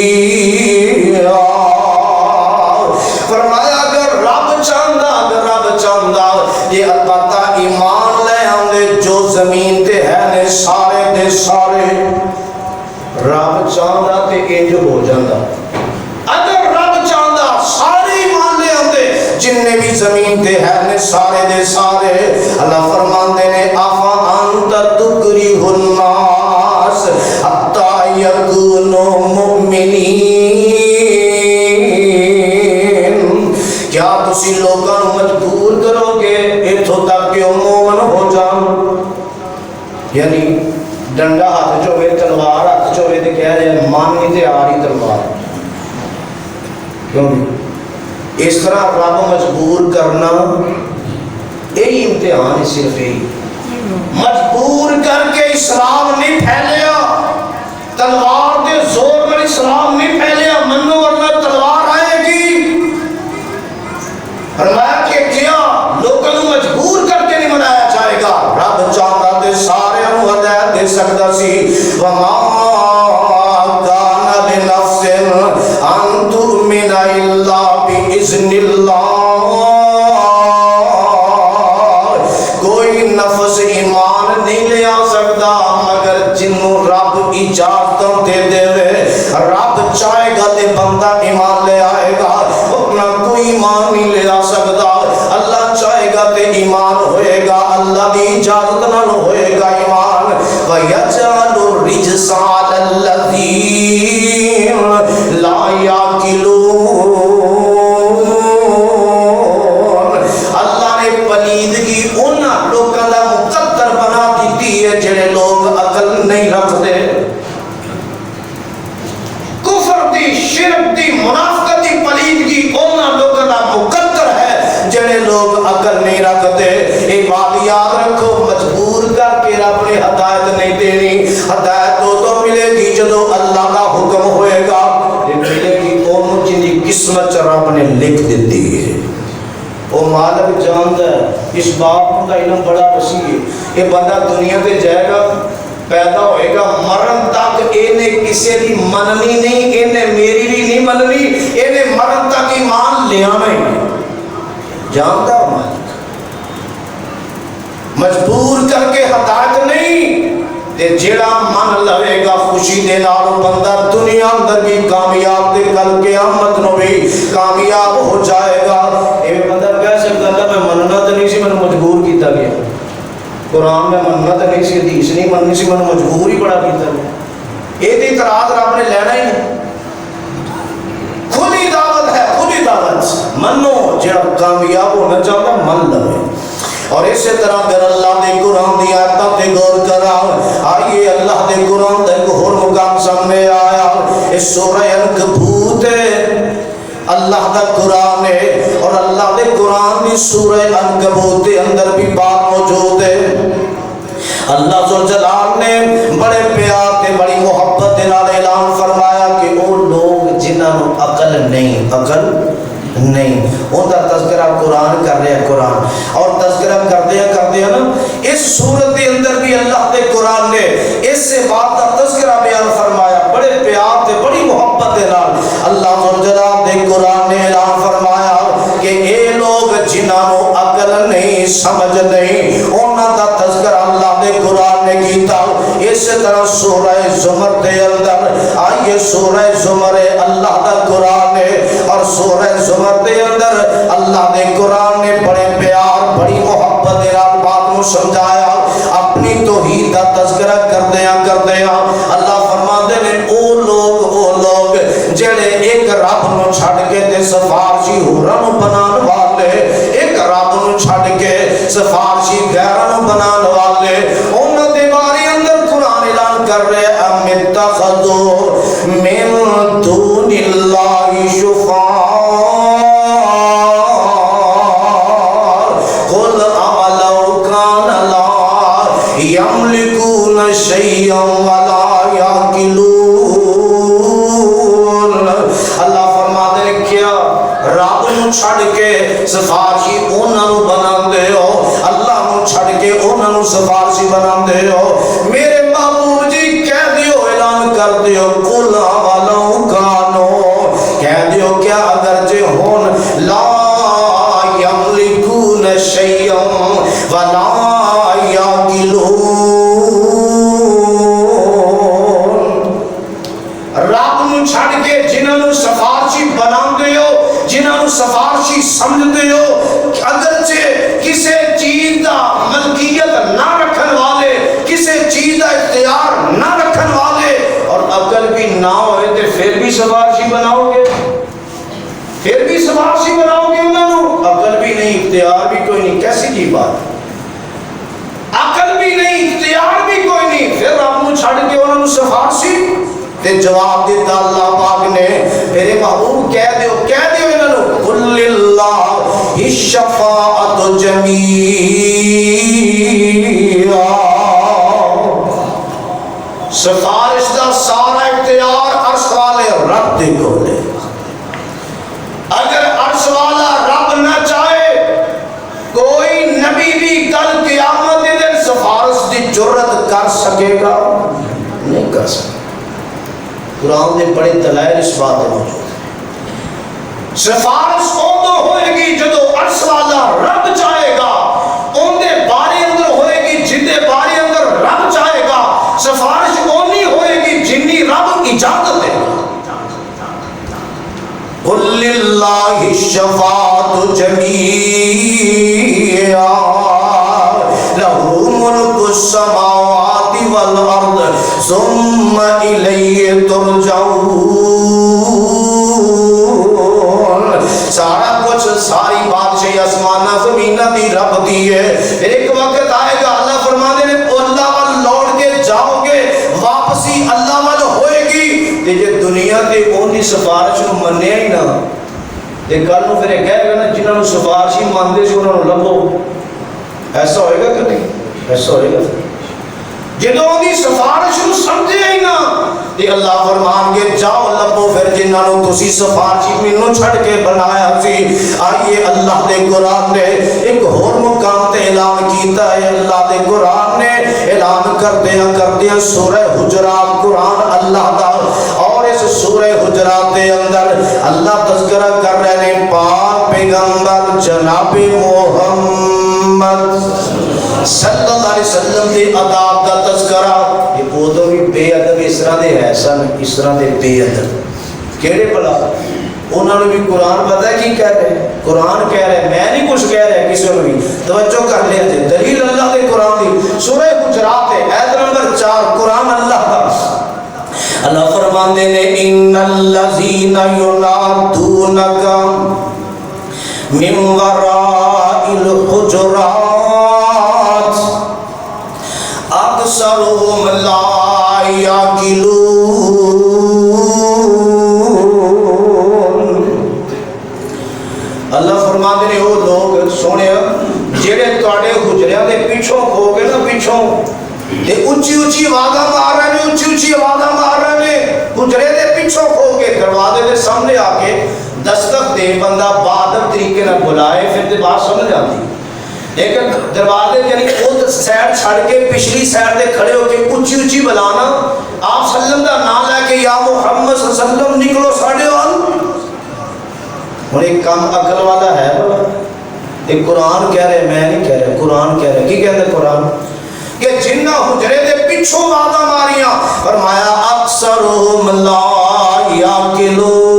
فرمایا اگر رب چاہندا یہ البتہ ایمان لے آندے جو زمین تے ہے نے سارے دے سارے، رب چاہندا تے انج ہو جاندا، اگر رب چاہندا سارے ایمان لے آندے جننے بھی زمین تے ہے نے سارے دے سارے۔ اللہ فرماندے نے أَفَأَنْتَ تُكْرِهُ النَّاسَ حَتَّى يَكُونُوا مُؤْمِنِينَ، کیا تسی لوگاں مجبور کرو گے اتھوں تک کہ مومن ہو جان؟ یعنی ڈنڈا ہاتھ چوے تلوار ہاتھ چوے تے کہہ رہے مان نہیں تے آ رہی تلوار، کیوں نہیں؟ اس طرح رب مجبور کرنا یہی امتحان ہے، صرف یہی مجبور کر کے اسلام نہیں پھیلیا، تلوار دے زور پر اسلام نہیں پھیلیا، منو ورنہ تلوار آئے گی۔ سکتا سی وما کان لنفس ان تؤمن الا باذن اللہ، کوئی نفس ایمان نہیں لے آ سکتا مگر جنوں رب اجازت دے دے، رب چاہے گا تے بندہ ایمان لے آئے گا، اپنا کوئی ایمان نہیں لے آ سکتا، اللہ چاہے گا تے ایمان ہوئے گا، اللہ دی اجازت نال ہوئے گا ایمان۔ وَيَجْعَلُ الرِّجْسَ عَلَى الَّذِينَ لَا يَعْقِلُونَ، اللہ نے پلیدگی ان لوگوں کا مقدر بنا دیتی ہے جڑے لوگ عقل نہیں رکھتے، کفر دی، شرک دی، منافقت دی پلیدگی ان لوگوں کا مقدر ہے جڑے لوگ عقل نہیں رکھتے۔ ایک بات یاد رکھو، مجبور کر کے رب نے ہدایت نہیں دینی، ہدایت تو ملے گی جدو اللہ کا حکم ہوئے گا، ملے گی انہوں جن کی قسمت رب نے لکھ دیتی ہے۔ وہ مالک جانتا ہے، اس باپ کا علم بڑا وسیع ہے، یہ بندہ دنیا تے جائے گا، پیدا ہوئے گا، مرن تک انہیں کسی دی مننی نہیں، انہیں میری بھی نہیں مننی، انہیں مرن تک ایمان لے آنا ہی نہیں، جانتا ہے مالک، مجبور کر کے ہدایت نہیں تے جڑا من لوے گا خوشی دے نال بندہ دنیا اندر بھی کامیاب تے کل قیامت نو بھی کامیاب ہو جائے گا۔ اے بندہ کہہ سکتا ہے میں مننا تے نہیں سی، میں مجبور کیتا گیا، قرآن میں مننا تے نہیں سی، حدیث نہیں مننی سی، میں مجبور ہی بڑا کیتا گیا، یہ اعتراض رب نے لینا ہی نہیں، خود ہی دعوت ہے، خود ہی دعوت منو، جڑا کامیاب ہونا چاہتا من لوے۔ اور اسی طرح پھر اللہ دے قرآن دی آیتاں تے غور کرا، آئیے اللہ دے قرآن دا ایک اور مقام سامنے آیا، اس سورہ عنکبوت ہے، اللہ دا قرآن ہے، اور اللہ دے قرآن دی سورہ عنکبوت دے اندر بھی بات موجود ہے۔ اللہ ذوالجلال نے بڑے پیار تے بڑی محبت دے نال اعلان فرمایا کہ وہ لوگ جنہاں نوں عقل نہیں، عقل نہیں، ان کا تذکرہ قرآن کر رہے ہیں، قرآن اور تذکرہ کردے ہیں نا، اس صورت کے اندر بھی اللہ دے قرآن نے اس سے بات کا تذکرہ بیان فرمایا، بڑے پیار تے بڑی محبت دے نال اللہ ذوالجلال دے قرآن نے اعلان فرمایا کہ اے لوگ جنہاں نوں عقل نہیں، سمجھ نہیں، انہاں دا تذکرہ اللہ دے قرآن نے کیتا۔ اس طرح سورہ زمر دے اندر آئیے، سورہ زمر اللہ دا قرآن ہے، اور سورہ زمر دے اندر اللہ دے قرآن نے بڑے پیار بڑی محبت دے نال بات نو سمجھایا، اپنی توحید دا تذکرہ کردیاں اللہ فرماندے نے او لوگ جڑے ایک رب نو چھڈ کے تے سفارشی ہوراں نو بنان والے، ایک رب نو چھڈ کے سفارشی غیراں نو بنان والے، انہاں دے بارے اندر قرآن اعلان کر رہے ام اتخذوا من دون اللہ شفعاء قل اولو کان لا یملکون شیئا ولا یعقلون۔ اللہ فرماتے ہیں کیا رب نو چھڑ کے سفارشی انہاں نو بناندے ہو، اللہ نو چھڑ کے انہاں نو سفارشی بناندے ہو؟ میرے محبوب جی کہہ دیو، اعلان کر دیو، قل اولو کانو، کہہ دیو کیا اگرچہ ہون لا یملکون شیئا ولا یعقلون، رب نو چھڑ کے جنہاں نو سفارشی بناندے ہو، جنہاں نو سفارشی سمجھتے ہو، اگرچہ کسے چیز دا ملکیت نہ رکھن والے، کسے چیز دا اختیار نہ رکھن والے، اور عقل بھی نہ ہوئے تے پھر بھی سفارشی بناؤ گے، پھر بھی سفارشی بناؤ گے انہوں نے؟ عقل بھی نہیں، اختیار بھی کوئی نہیں، کیسی کی بات؟ عقل بھی نہیں، اختیار بھی کوئی نہیں، پھر رب نو چھڑ کے انہوں نے سفارشی؟ تے جواب دیتا اللہ پاک نے، میرے محبوب کہہ دیو انہوں نے، قل للہ الشفاعۃ جمیعا، سفارش دا سارا اختیار عرش والے رب دے کولے، اگر عرش والا رب نہ چاہے کوئی نبی بھی کل قیامت دن سفارش دی جرت کر سکے گا؟ نہیں کر سکتے. قرآن کے بڑے دلائل اس بات میں موجود ہیں. سفارش ادو ہوئے گی جدو عرش والا رب چاہے گا, اندر بارے اندر ہوئے گی جندے بارے اندر رب چاہے گا. سفارش اونی ہوئے گی جنی رب اجازت دے گا. قل للہ الشفاعۃ جمیعا لہ ملک السماوات والارض ثم الیہ ترجعون. سارا کچھ, ساری بادشاہی آسمانہ زمینہ دی رب دی ہے. ایک وقت آئے گا اللہ فرمانے نے اللہ وال لوٹ کے جاؤ گے, واپسی اللہ وال ہوئے گی. تے جے دنیا تے اونی سفارش کو منیا ہی نہ تے کل نو پھر کہے گا نا جنہاں نو سفارش ہی مانتے سی انہاں نو لبو. ایسا ہوئے گا کہ نہیں؟ ایسا ہوئے گا. جدوں دی سفارش نو سمجھے ہی نہ تے اللہ فرمان کے جاؤ لبو پھر جنہاں نو تسی سفارشی مینوں چھڑ کے بنایا سی. آئیے اللہ دے قرآن نے ایک اور مقام تے اعلان کیتا ہے. اللہ دے قرآن نے اعلان کردیا سورہ حجرات قرآن اللہ دا, اور اس سورہ حجرات دے اندر اللہ تذکرہ کر رہے ہیں پاک پیغمبر جناب محمد صلی اللہ علیہ وسلم دے آداب دا تذکرہ. یہ ادو بھی بے ادب اس طرح دے ہے سن, اس طرح دے بے ادب کہڑے بلا انہوں نے بھی قرآن پتہ ہے کی کہہ رہے ہیں. قرآن کہہ رہے ہیں, میں نہیں کچھ کہہ رہا کسی نے بھی. توجہ کر لیا جائے دلیل اللہ دے قرآن دی سورہ حجرات ہے آیت نمبر 4 قرآن اللہ کا. اللہ فرماندے نے ان الذین ینادونک من وراء الحجرات اکثرهم لا یعقلون. اللہ فرماتے نے وہ لوگ سونے جڑے تواڈے حجریاں دے پیچھوں کھو گئے نا, پیچھوں تے اونچی اونچی آوازاں مار رہے نے, اونچی اونچی آوازاں مار رہے نے, حجرے دے پیچھوں کھو کے دروازے دے سامنے آ کے دستک دے, بندہ بادب طریقے نہ بلائے پھر تے بات سمجھ آتی. لیکن دروازے یعنی خود سائڈ چھڑ کے پچھلی سائڈ دے کھڑے ہو کے اونچی اونچی بلانا, آپ صلی اللہ علیہ وسلم دا نام لے کے یا محمد صلی اللہ علیہ وسلم نکلو ساڈے وال. ہوں ایک کام عقل والا ہے بلا, ایک قرآن کہہ رہے, میں نہیں کہہ رہا, قرآن کہہ رہے. کی کہتے قرآن کہ جنہ حجرے دے پچھوں آوازاں ماریاں فرمایا اکثرهم لا یعقلون.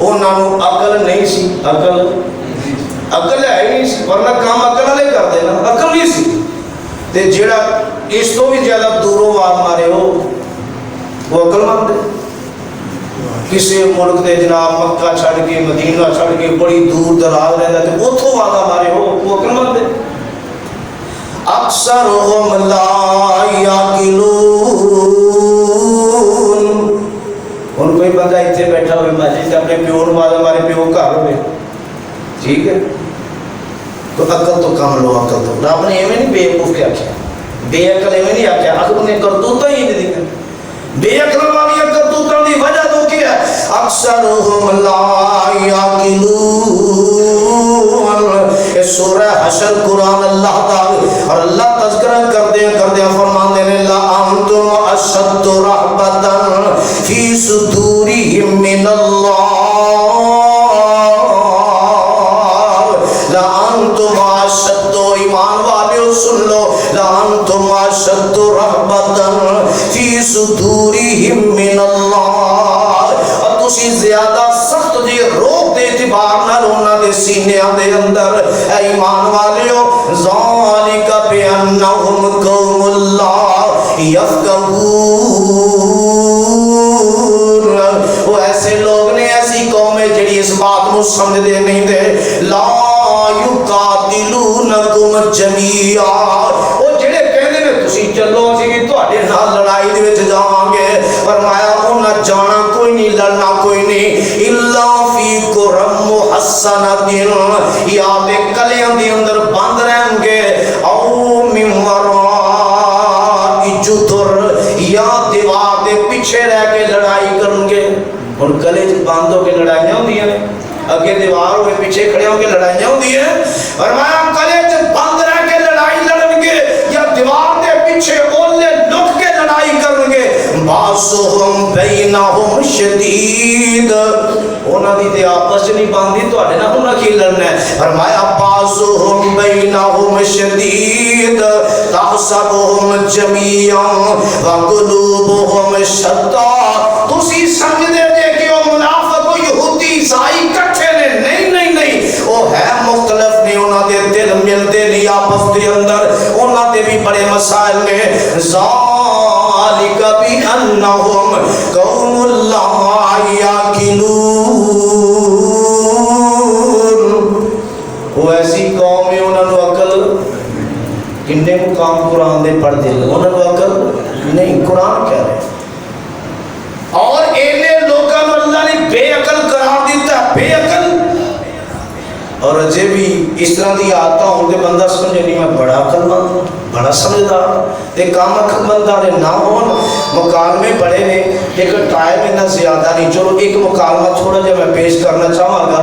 انہاں نو عقل نہیں سی, عقل ہے ہی نہیں سی, ورنہ کام عقل والے کر دینا, عقل نہیں سی. تے جیڑا اس تو بھی زیادہ دوروں آواز مارے ہو وہ عقل مند ہے. کسی ملک دے جناب مکہ چھڑ کے مدینہ چھڑ کے بڑی دور دراز رہتا ہے تو اتھوں آواز مارے ہو وہ عقل مند ہے. اکثرهم لا یعقلون. ہن کوئی بندہ اتنے بیٹھا ہوئے مسجد اپنے پیو نوں آواز مارے, پیو گھر ہوئے, ٹھیک ہے, تو عقل تو کم لو, عقل تو رب نے ایویں نہیں بے وقوف کیا کیا, بے عقل ایویں نہیں آکھیا, عقل نے کرتوتاں ہی نہیں دی. بے عقل والی کرتوتاں دی وجہ تو کیا ہے اکثرهم لا یعقلون. یہ سورہ حشر قرآن اللہ تعالی اور اللہ تذکرہ کردے فرماندے نے لا انتم اشد رہبتا فی صدورہم من اللہ لا انتم اشد, ایمان والے سن لو, لا انتم اشد رہبتا فی صدورہم من اللہ. اور تسی زیادہ سخت جی روک دے اعتبار نال انہاں دے سینیاں دے اندر اے ایمان والیو ذالک بانہم قوم لا یفقہون. وہ ایسے لوگ نے, ایسی قوم ہے جڑی اس بات کو سمجھ دے نہیں دے. لا یقاتلونکم جمیعا, وہ جڑے کہندے نے تسی چلو اسی بھی تواڈے نال لڑائی دے وچ جاواں گے. فرمایا انہاں جانا کوئی نہیں, لڑنا کوئی نہیں. الا فی قرم محصنۃ, یا تے کلیاں دے اندر بند رہن گے, او من وراء جدر, یا دیوار دے پیچھے رہ کے لڑائی کرن گے. اور گلے چ بند ہو کے لڑائیاں ہوندیاں نے, اگے دیوار ہوئے پیچھے کھڑے ہو کے لڑائیاں ہوندی ہیں. فرمایا گلے چ بند رہ کے لڑائی لڑن گے یا دیوار دے پیچھے شدید انہاں دی تے آپس نہیں باندھی تواڈے نال انہاں کی لڑنا ہے فرمایا باسہم بینہم شدید تحسبہم جمیعا وقلوبہم شتیٰ تسی سمجھدے جے کہ وہ منافق و یہودی عیسائی کٹھے نے نہیں وہ ہے مختلف نے انہاں دے دل ملتے نہیں آپس دے اندر انہاں دے بھی بڑے مسائل نے ذالک بانہم قوم لا یعقلون وہ ایسی قوم ہے انہاں نو عقل کنے مقام قرآن دے پڑھ دے انہاں نو عقل نہیں قرآن کہہ رہے اور اینے لوگوں نے اللہ نے بے عقل قرار دیتا ہے بے عقل اور اجے بھی اس طرح دی آتا ہوں کہ بندہ سمجھے نہیں میں بڑا عقل مند بڑا سمجھدار تے کام عقل مندار نہ ہون مکالمے بڑے نے ایک ٹائم اتنا زیادہ نہیں چلو ایک مکالمہ تھوڑا جا میں پیش کرنا چاہوں گا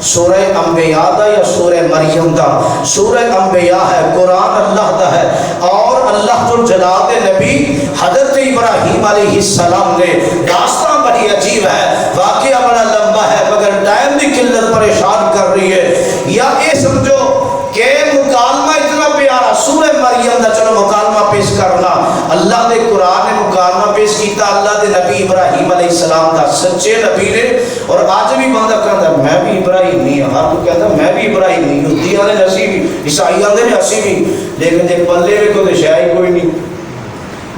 سورہ انبیاء دا یا سورہ مریم دا سورہ انبیاء ہے قرآن اللہ دا ہے اور اللہ جو جلال نبی حضرت ابراہیم علیہ السلام نے داستان بڑی عجیب ہے واقعہ بڑا لمبا ہے مگر ٹائم دی قلت پریشان کر رہی ہے یا یہ سمجھو کہ مکالمہ اتنا پیارا سورہ مریم دا چلو مکالمہ پیش کرنا اللہ نے قرآن نے مکالمہ پیش کیتا اللہ دے نبی ابراہیم علیہ السلام دا سچے نبی نے اور آج بھی بندہ کہتا ہے میں بھی ابراہیم نہیں ہوں ہر کو کہتا ہے میں بھی ابراہیم نہیں ہوں یہودیاں نے ہسی بھی عیسائیاں نے ہسی بھی لیکن جے پلے میں کوئی شاید کوئی نہیں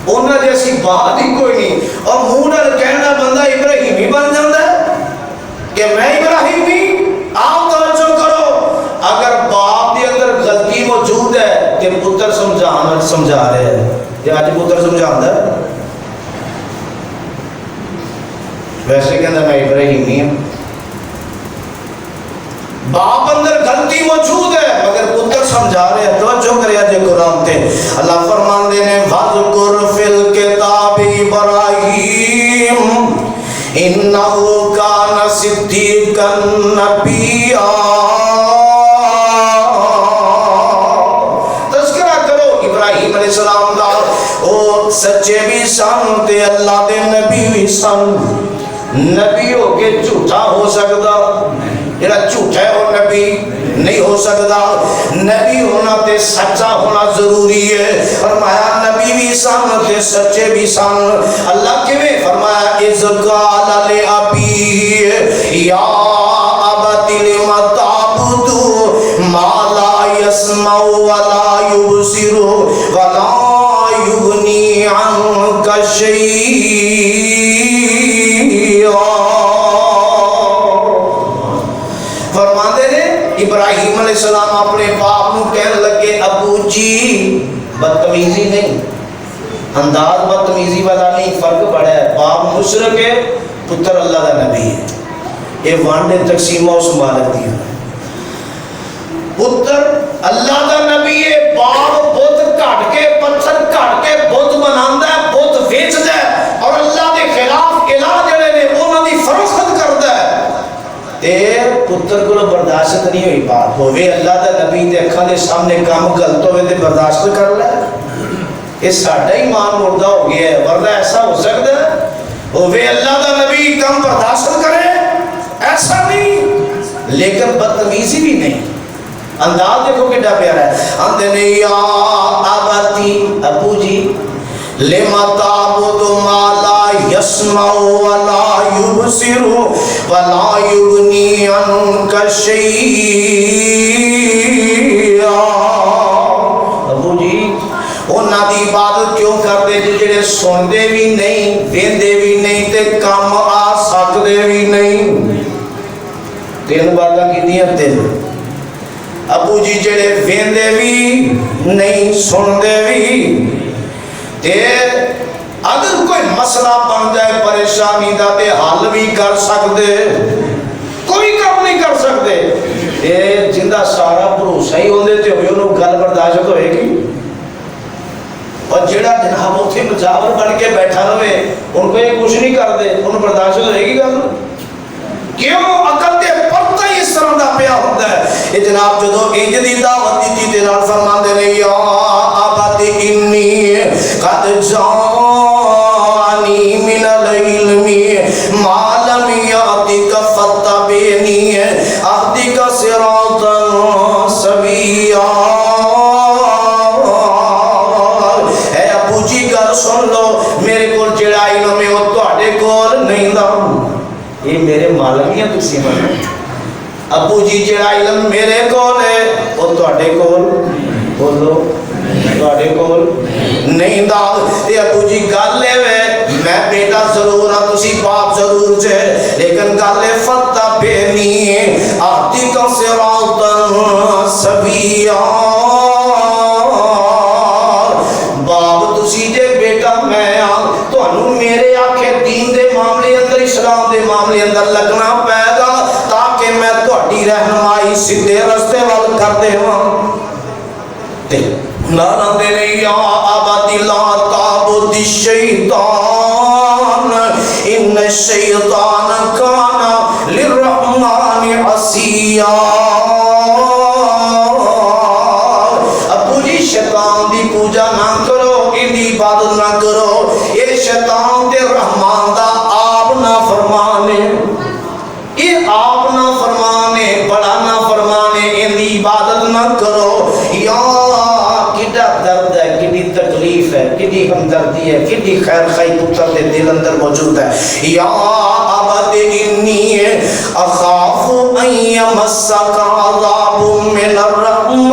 انہاں جیسی بات ہی کوئی نہیں اور منہ نال کہنا بندہ ابراہیم ہی بن جاتا ہے کہ میں ابراہیم نہیں آپ توجہ کرو اگر باپ دے اندر غلطی موجود ہے کہ پتر سمجھا رہے ہیں یہ آج پتر سمجھاتا ہے ویسے کہنا میں ابراہیم نہیں ہوں باپ اندر غلطی موجود ہے مگر پتر سمجھا رہے ہیں توجہ کریا جے قرآن تے اللہ فرمان دے نے وَذْكُرْ فِي الْكِتَابِ إِبْرَاهِيمَ إِنَّهُ كَانَ صِدِّيقًا نَبِيًّا تذکرہ کرو ابراہیم علیہ السلام دا او سچے بھی سن تے اللہ دے نبی بھی سن نبی ہو کے جھوٹا ہو سکتا جڑا جھوٹا ہے وہ نبی نہیں ہو سکتا نبی ہونا تے سچا ہونا ضروری ہے فرمایا نبی بھی سن تے سچے بھی سن اللہ کیویں فرمایا اذ قال لابی یا ابت لم تعبد ما لا يسمع ولا يبصر ولا يغني عنك شيئا فرماندے نے ابراہیم علیہ السلام اپنے باپ نو کہنے لگے ابو جی بدتمیزی نہیں انداز بدتمیزی والا نہیں فرق بڑا ہے باپ مشرک ہے پتر اللہ دا نبی ہے یہ وانڈے تقسیمہ اس مالک دیا پتر اللہ دا نبی ہے باپ بت کٹ کے پتھر کٹ کے بت بناندا ہے بت ویچدا ہے اور اللہ دے خلاف الہ جڑے نے انہاں دی فروخت کردا ہے تے پتر کو برداشت نہیں ہوئی بات ہوئے اللہ دا نبی دے اکھاں دے سامنے کام غلط ہوئے تے برداشت کر لے یہ ساڈا ایمان مردہ ہو گیا ہے ورنہ ایسا ہو سکتا ہے ہوئے اللہ دا نبی کم برداشت کرے ایسا نہیں لیکن بدتمیزی بھی نہیں انداز دیکھو کتنا پیارا ہے اندنے یا آباتی ابو جی لما تعبد ما لا يسمع ولا يبصر ولا يغني عنك شيئا ابو جی انہاں دی عبادت کیوں کرتے جڑے سندے بھی نہیں ویندے بھی نہیں تے کم آ سکدے بھی نہیں تین باتاں کیتیاں تین ابو جی جڑے ویندے بھی نہیں سندے بھی تے اگر کوئی مسئلہ بن جائے پریشانی دا تے حل بھی کر سکتے کوئی کام نہیں کر سکتے اے جندہ سارا بھروسہ ہی ہوندے تے ہوئے انہوں گل برداشت ہوئے گی اور جڑا جناب اتھے مجاور بن کے بیٹھا ہوئے ان کو یہ کچھ نہیں کر دے انہوں برداشت ہوئے گی گل کیوں عقل دے پتہ ہی اس طرح دا پیا ہوتا ہے یہ جناب جدو انج دی دعوت دی تے نال فرمان دے نہیں یا آباد انی قد جانی من العلم ما تسی منو ابو جی جڑا علم میرے کول ہے وہ تواڈے کول بولو تواڈے کول نہیں دا اے ابو جی گل ہے میں بیٹا ضرور ہاں تسی باپ ضرور جے لیکن گل ہے فتح بینی آتی کا صراطا سویا باپ تسی جے بیٹا میں ہاں تانوں میرے آکھے دین دے معاملے اندر اسلام دے معاملے اندر لگنا پے گا تاکہ میں تہاڈی رہنمائی سیدھے رستے ول کردے ہاں تے نانا دے نہیں یا آبادی لا تعبد الشیطان ان الشیطان کان للرحمن عصیا ابو جی شیطان دی پوجا نہ کرو ان دی عبادت نہ کرو یہ شیطان دے رحمان دا آپ نہ فرمانے یہ آپ نہ فرمانے بڑا نہ فرمانے ان دی عبادت نہ کرو یا کڈا درد ہے کڈی تکلیف ہے کڈی ہمدردی ہے کڈی خیر خائی پتر دے دل اندر موجود ہے یا ابد انی اخاف ان یمسک عذاب من الرحمن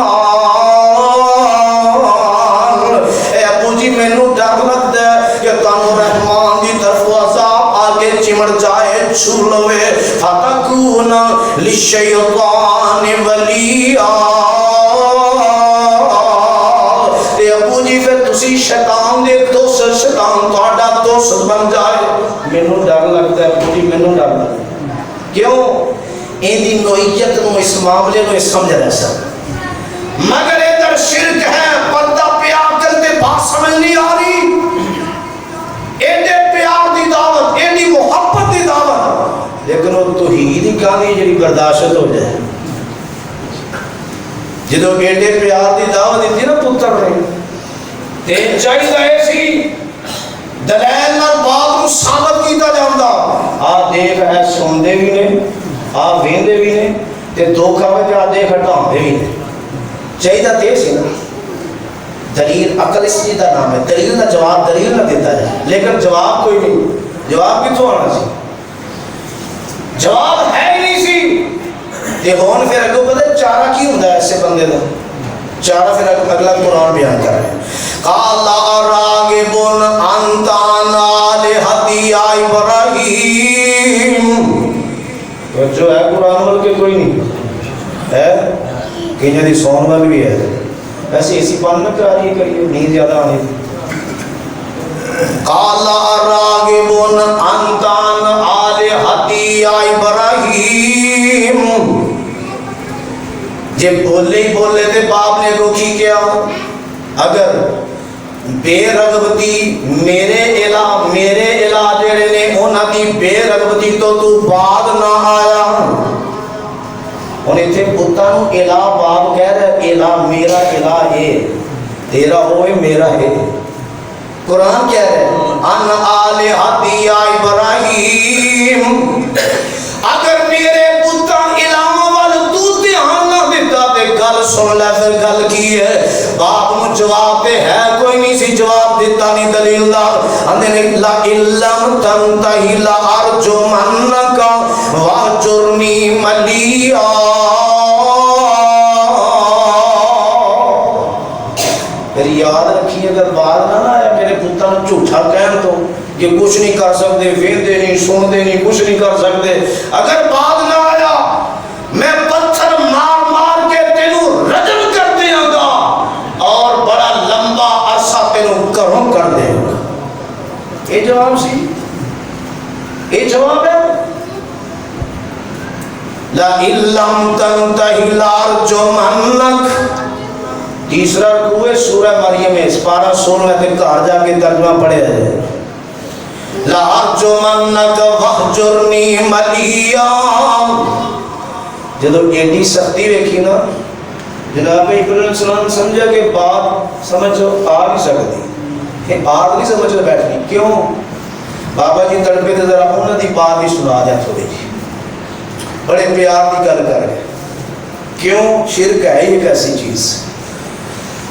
اے ابو جی مینوں ڈر لگدا ہے کہ تانوں رحمان دی طرف عذاب آگے چمڑ جائے چھو لوے فتکون للشیطان ولیا ابو جی پھر تسی شیطان دے دوست شیطان تہاڈا دوست بن جائے مینوں ڈر لگدا ہے ابو جی مینوں ڈر لگدا ہے کیوں این دی نوعیت نو اس معاملے نو سمجھ رہا سا مگر ادھر شرک ہے پردہ پیار کرتے بات سمجھ نہیں آ رہی ایڈے پیار دی دعوت ایڈی محبت دی دعوت لیکن وہ توحید ہی کہانی جڑی برداشت ہو جائے جدو ایڈے پیار دی دعوت دیتی نا پتر نہیں تے چاہیے سی دلیل نال بات نو ثابت کیتا جاندا آ دیکھ ہے سوندے بھی نے آ ویندے بھی نے تے دھوکا وچ آ دیکھ ہٹاندے بھی نے چاہیے تے سی نا دلیل عقل اس چیز دا نام ہے دلیل دا جواب دلیل نہ دیتا ہے لیکن جواب کوئی نہیں جواب کتوں آنا سی جواب ہے ہی نہیں سی تے ہون پھر اگوں پتہ چارہ کی ہوندا ہے ایسے بندے دا چارہ پھر اگلا قرآن بیان کر رہے ہیں قال راغب انت عن آلہتی یا ابراہیم جو ہے قرآن وال کے کوئی نہیں ہے کہیں دی سون وال بھی ہے ایسے اسی پان میں کراریے کریے نہیں زیادہ آنے قال راغب انت عن آلہتی یا ابراہیم جب بولے ہی بولے تھے باپ نے روکی کیا اگر بے رغبتی میرے الہ جڑے نے انہاں دی بے رغبتی تو بعد نہ آیا انہیں اتنے پتاں نو الہ باپ کہہ رہا ہے الہ میرا الہ ہے تیرا ہوئے میرا ہے قرآن کہہ رہا ہے ان آلہتی یا ابراہیم اگر میرے پتاں الہ گل سن لے پھر گل کی ہے باپ نو جواب دے ہے کوئی نہیں سی جواب دیتا نہیں دلیل دار اندے لا علم تنتہی لا ارجمنک واہجرنی ملیا پھر یاد رکھی اگر بات نہ آیا میرے پتر جھوٹا کہن تو یہ کچھ نہیں کر سکتے ویندے نہیں سندے نہیں کچھ نہیں کر سکتے اگر بات نہ آیا میں پتھر مار مار کے تینوں رجم کر دیا گا اور بڑا لمبا عرصہ تینوں کروں کر دے گا یہ جواب سی یہ جواب ہے لا علم تنتہی لارجمنک تیسرا رکوع ہے سورہ مریم ہے سپارہ 16 تک گھر جا کے ترجمہ پڑھے ہے لارجمنک واہجرنی ملیا جدو ایڈی سختی ویکھی نا جناب ابراہیم السلام سمجھا کہ بات سمجھو آ نہیں سکتی کہ بات نہیں سمجھ بیٹھنی کیوں بابا جی تڑپے تھے ذرا انہوں دی بات ہی سنا جا تھوڑی جی بڑے پیار کی گل کر رہے کیوں شرک ہے ایک ایسی چیز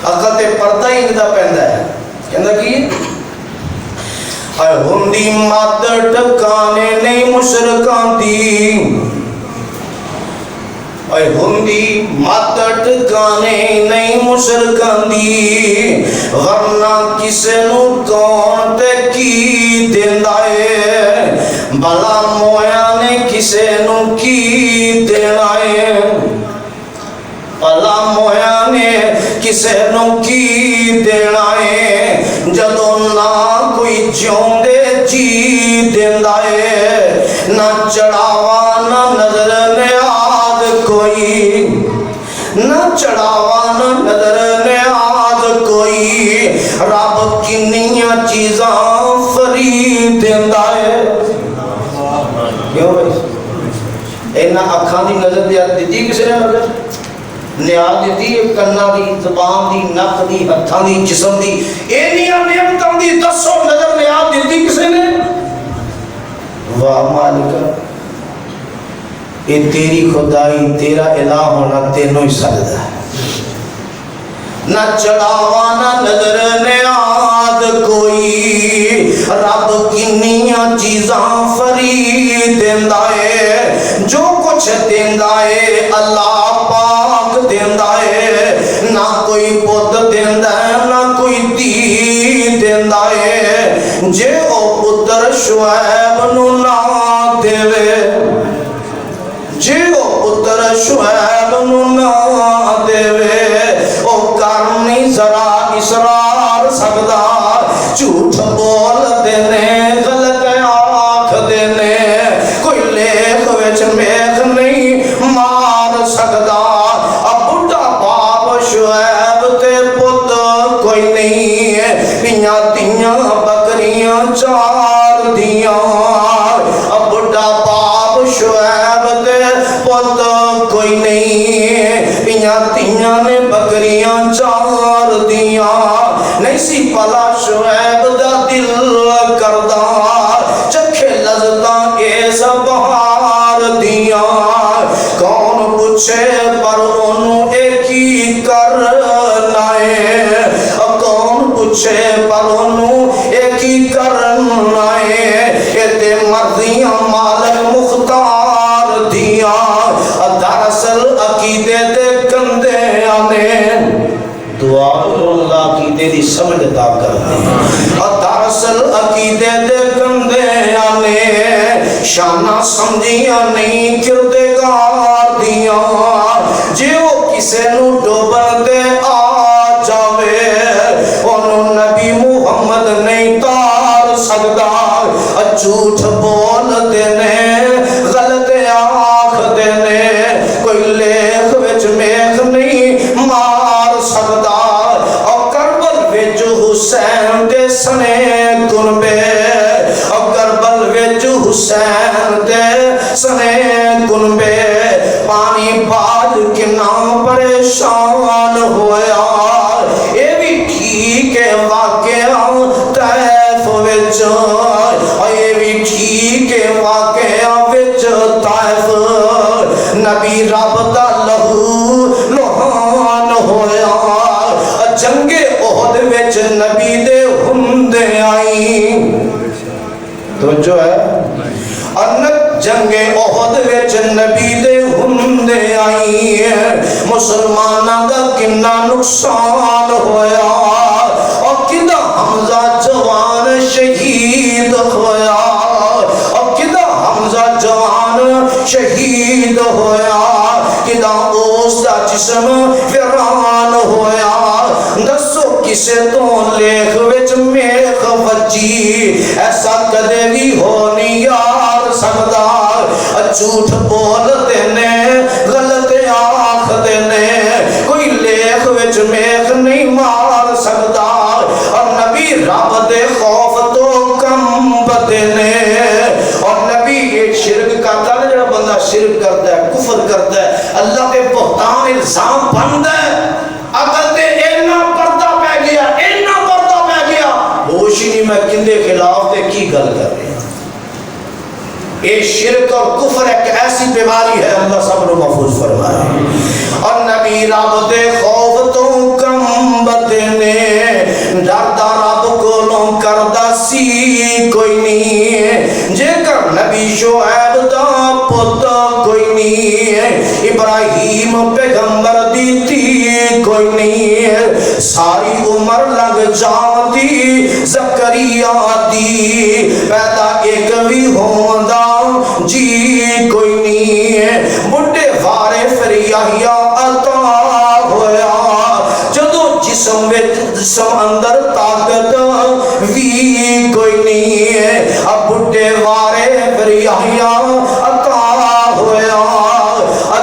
عقل تے پردہ ہی اندا پیندا ہے کہندا کی اے ہوندی مات ٹکانے نہیں مشرکاں دی اے ہندی مت ٹکانے نہیں مشرکان دی ورنہ کسے نو کون تے کی دیندا ہے بلا مویا نے کسے نو کی دینا ہے بلا مویا نے کسے نو کی دینا ہے جدوں نہ کوئی جیوندے جی دیندا ہے نہ چڑھاوا نہ نظر نیاز کوئی نہ چڑھاوا نہ نظر نیاز کوئی رب کنیاں چیزاں فرید دیندا ہے کیوں بھائی اینا اکھاں دی نظر دیتی کسی نے نظر نیاز دیتی ہے کنا دی زبان دی نک دی ہتھاں دی جسم دی اینیاں نعمتاں دی دسو نظر نیاز دیتی کسی نے واہ مالکہ یہ تیری خدائی تیرا الہ ہونا تینوں ہی سجدہ ہے نہ چڑھاوا نہ نظر نیاز کوئی رب کنیاں چیزاں فرید دیندا ہے جو کچھ دیندا ہے اللہ پاک دیندا ہے نہ کوئی پت دیندا ہے نہ کوئی دھی دیندا ہے جے او پتر شعیب نو نہ دیوے جے او پتر شعیب نو نہ دیوے او کرنی ذرا اسرار سکدا جھوٹ بول دینے غلط آنکھ دینے کوئی لیخ وچ میخ نہیں مار سکدا اب بڑھا باپ شعیب تے پت کوئی نہیں پیاں تیاں بکریاں چار دیاں اب بڑھا باپ شعیب تے پت کوئی نہیں پیاں تیاں نے بکریاں چار دیاں نہیں سی پلا شعیب دا دل کردہ چکھے لذتاں ایس بہار دیاں کون پوچھے پر انہوں ایک ہی کرنا ہے کون پوچھے پر انہوں ایک ہی کرنا ہے ایتے مرضیاں مالک مختار دیاں دراصل عقیدے دے کندے آنے دعا اللہ عقیدے دی سمجھتا کرتے ہیں اور دراصل عقیدے دے کندے آنے شانہ سمجھیاں نہیں کردگار دیاں جیو کسے نو ڈوبن دے آ جاوے انہوں نبی محمد نہیں تار سکدا جھوٹ بول دینے غلط آنکھ دینے کوئی لیخ وچ میخ نہیں مار سکدا اور کربل وچ حسین دے سنے کنبے اور کربل وچ حسین دے سنے کنبے پانی بعد کنا پریشان ہویا اے بھی ٹھیک ہے واقعہ طیف وچ اے بھی ٹھیک ہے واقعہ وچ طیف نبی رب دا لہو لوہان ہویا جنگ احد وچ نبی دے ہندے آئی توجہ ہے جنگ احد وچ نبی دے ہندے آئی مسلمانہ دا کنا نقصان ہویا اور کدا حمزہ جوان شہید ہویا اور کدا حمزہ جوان شہید ہویا کدا اس دا جسم ویران ہویا دسو کسے تو لیخ وچ میخ وجی ایسا کدے بھی ہونی یار سکدا جھوٹ بول دینے غلط آنکھ دینے کوئی لیخ وچ میخ نہیں مار سکدا اور نبی رب دے خوف تو کم بدینے اور نبی ایک شرک کرتا ہے جڑا بندہ شرک کرتا ہے کفر کرتا ہے اللہ کے بہتان الزام بندہ ہے اگر تے اینا پردہ پہ گیا اینا پردہ پہ گیا ہوش ہی نہیں میں کندے خلاف تے کی گل کر رہے ہیں یہ شرک اور کفر ایک ایسی بیماری ہے اللہ سب نے محفوظ فرمائے اور نبی رب دے خوف تو کم بدنے ڈردا رب کو لوں کردہ سی کوئی نہیں جے کر نبی شعیب دا پتا کوئی نہیں ابراہیم کوئی نہیں ساری عمر لگ جاندی زکریا دی پیدا ایک بھی ہوندا جی کوئی نہیں بڑھے وارے پھر یحییٰ عطا ہویا جدو جسم اندر طاقت بھی کوئی نہیں اب بڑھے وارے پھر یحییٰ عطا ہویا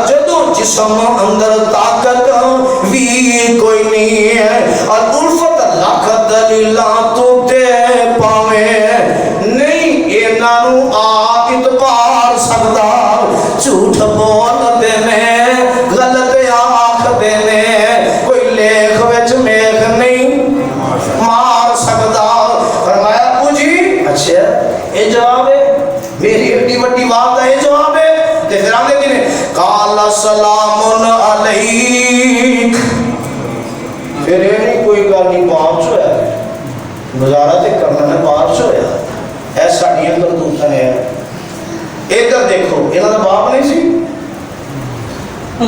جدو جسم اندر طاقت بھی کوئی نہیں اور الفت لکھ دلیلاں تو دے پاویں نہیں اینانو آت پار سکتا جھوٹ بول دینے غلط آنکھ دینے کوئی لیکھ وچ میکھ نہیں مار سکتا فرمایا ابو جی اچھا یہ جواب ہے میری اٹی وٹی بات ہے یہ جواب ہے تے پھر آگے کنے قال سلام علیک پھر یہ نہیں کوئی گل نہیں باہر چھویا نظارہ تے کرنا نے باہر چھویا ایسا نہیں کرتوتا نے ادھر دیکھو انہاں دا باپ نہیں سی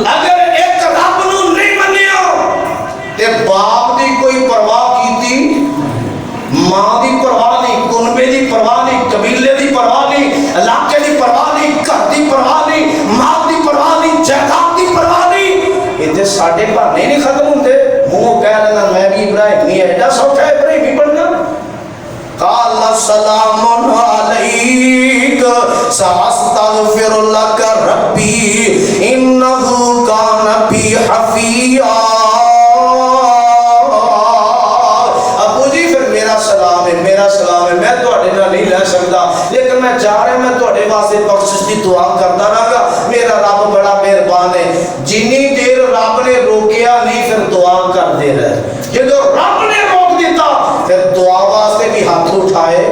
اگر ایک رب نو نہیں منیا تے باپ دی کوئی پرواہ کیتی ماں دی پرواہ نہیں کنبے دی پرواہ نہیں قبیلے دی پرواہ نہیں علاقے دی پرواہ نہیں گھر دی پرواہ نہیں مال دی پرواہ نہیں جائیداد دی پرواہ نہیں اتنے ساڈے بہانے نہیں ختم ہوندے منہ کہہ لینا میں بھی ابراہیم نہیں ایڈا سوکھا ہے ابراہیم بننا قال سلام علیک ساستغفر لک ربی انہ کان بی حفیظا ابو جی پھر میرا سلام ہے میں تواڈے نال نہیں لے سکتا لیکن میں جا رہا میں تواڈے واسطے بخشش دی دعا کردا رہاں گا میرا رب بڑا مہربان ہے جنی دیر رب نے روکیا نہیں پھر دعا کردے رہے جدو رب نے روک دیتا پھر دعا واسطے بھی ہاتھ اٹھائے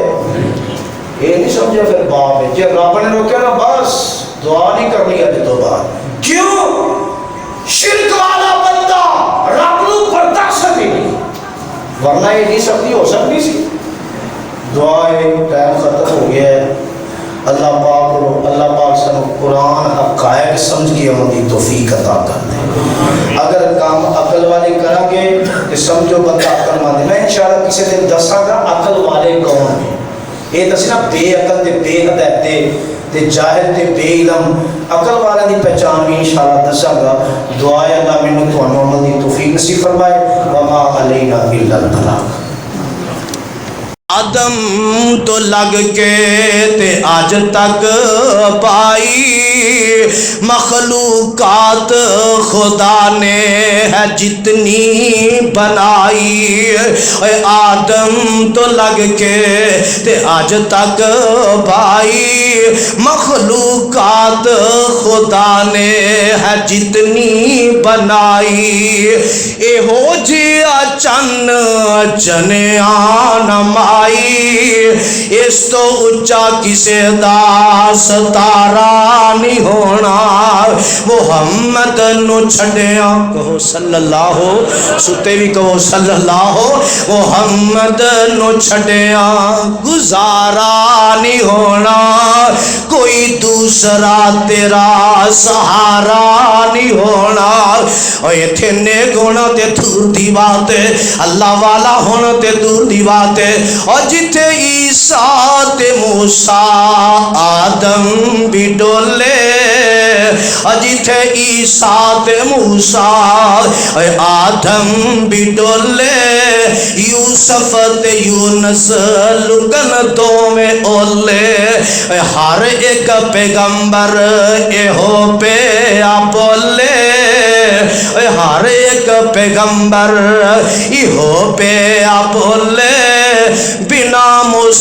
یہ نہیں سمجھا پھر باپ ہے جب رب نے روکیا نا بس دعا نہیں کرنی اج تو بعد کیوں شرک والا بندہ رب نو برداشت ہی نہیں ورنہ یہ نہیں سکتی ہو سکتی سی دعائے ٹائم ختم ہو گیا ہے اللہ پاک سنو قرآن حقائق سمجھ کے ہمیں توفیق عطا کر دے اگر کام عقل والے کریں گے کہ سمجھو بندہ عقل والے میں انشاءاللہ کسی دن دساں گا عقل والے کون ہیں یہ دسنا بے عقل تے بے ہدایت تے جاہل تے بے علم عقل والا دی پہچان بھی انشاءاللہ دساں گا دعائے اللہ میں تو عمل دی توفیق نصیب فرمائے وما علینا الا البلاغ آدم تو لگ کے تے آج تک پائی مخلوقات خدا نے ہے جتنی بنائی آدم تو لگ کے تے آج تک پائی مخلوقات خدا نے ہے جتنی بنائی اے ہو جیا چن چنیاں نمائی اس تو اچھا کسے دا ستارہ نہیں ہونا محمد نو چھڑیا کہو صلی اللہ ستے بھی کہو صلی اللہ محمد نو چھڑیا گزارا نہیں ہونا کوئی دوسرا تیرا سہارا نہیں ہونا اور یہ تھنے گونا تے دور دی بات ہے اللہ والا ہونا تے دور دی بات ہے اور جتے عیسیٰ تے موسیٰ آدم بھی ڈولے اور جتے عیسیٰ تے موسیٰ آدم بھی ڈولے یوسف تے یونس لگن دو میں اولے ہر ایک پیغمبر ایہو پہ بولے ہر ایک پیغمبر ایہو پہ بولے بنا مست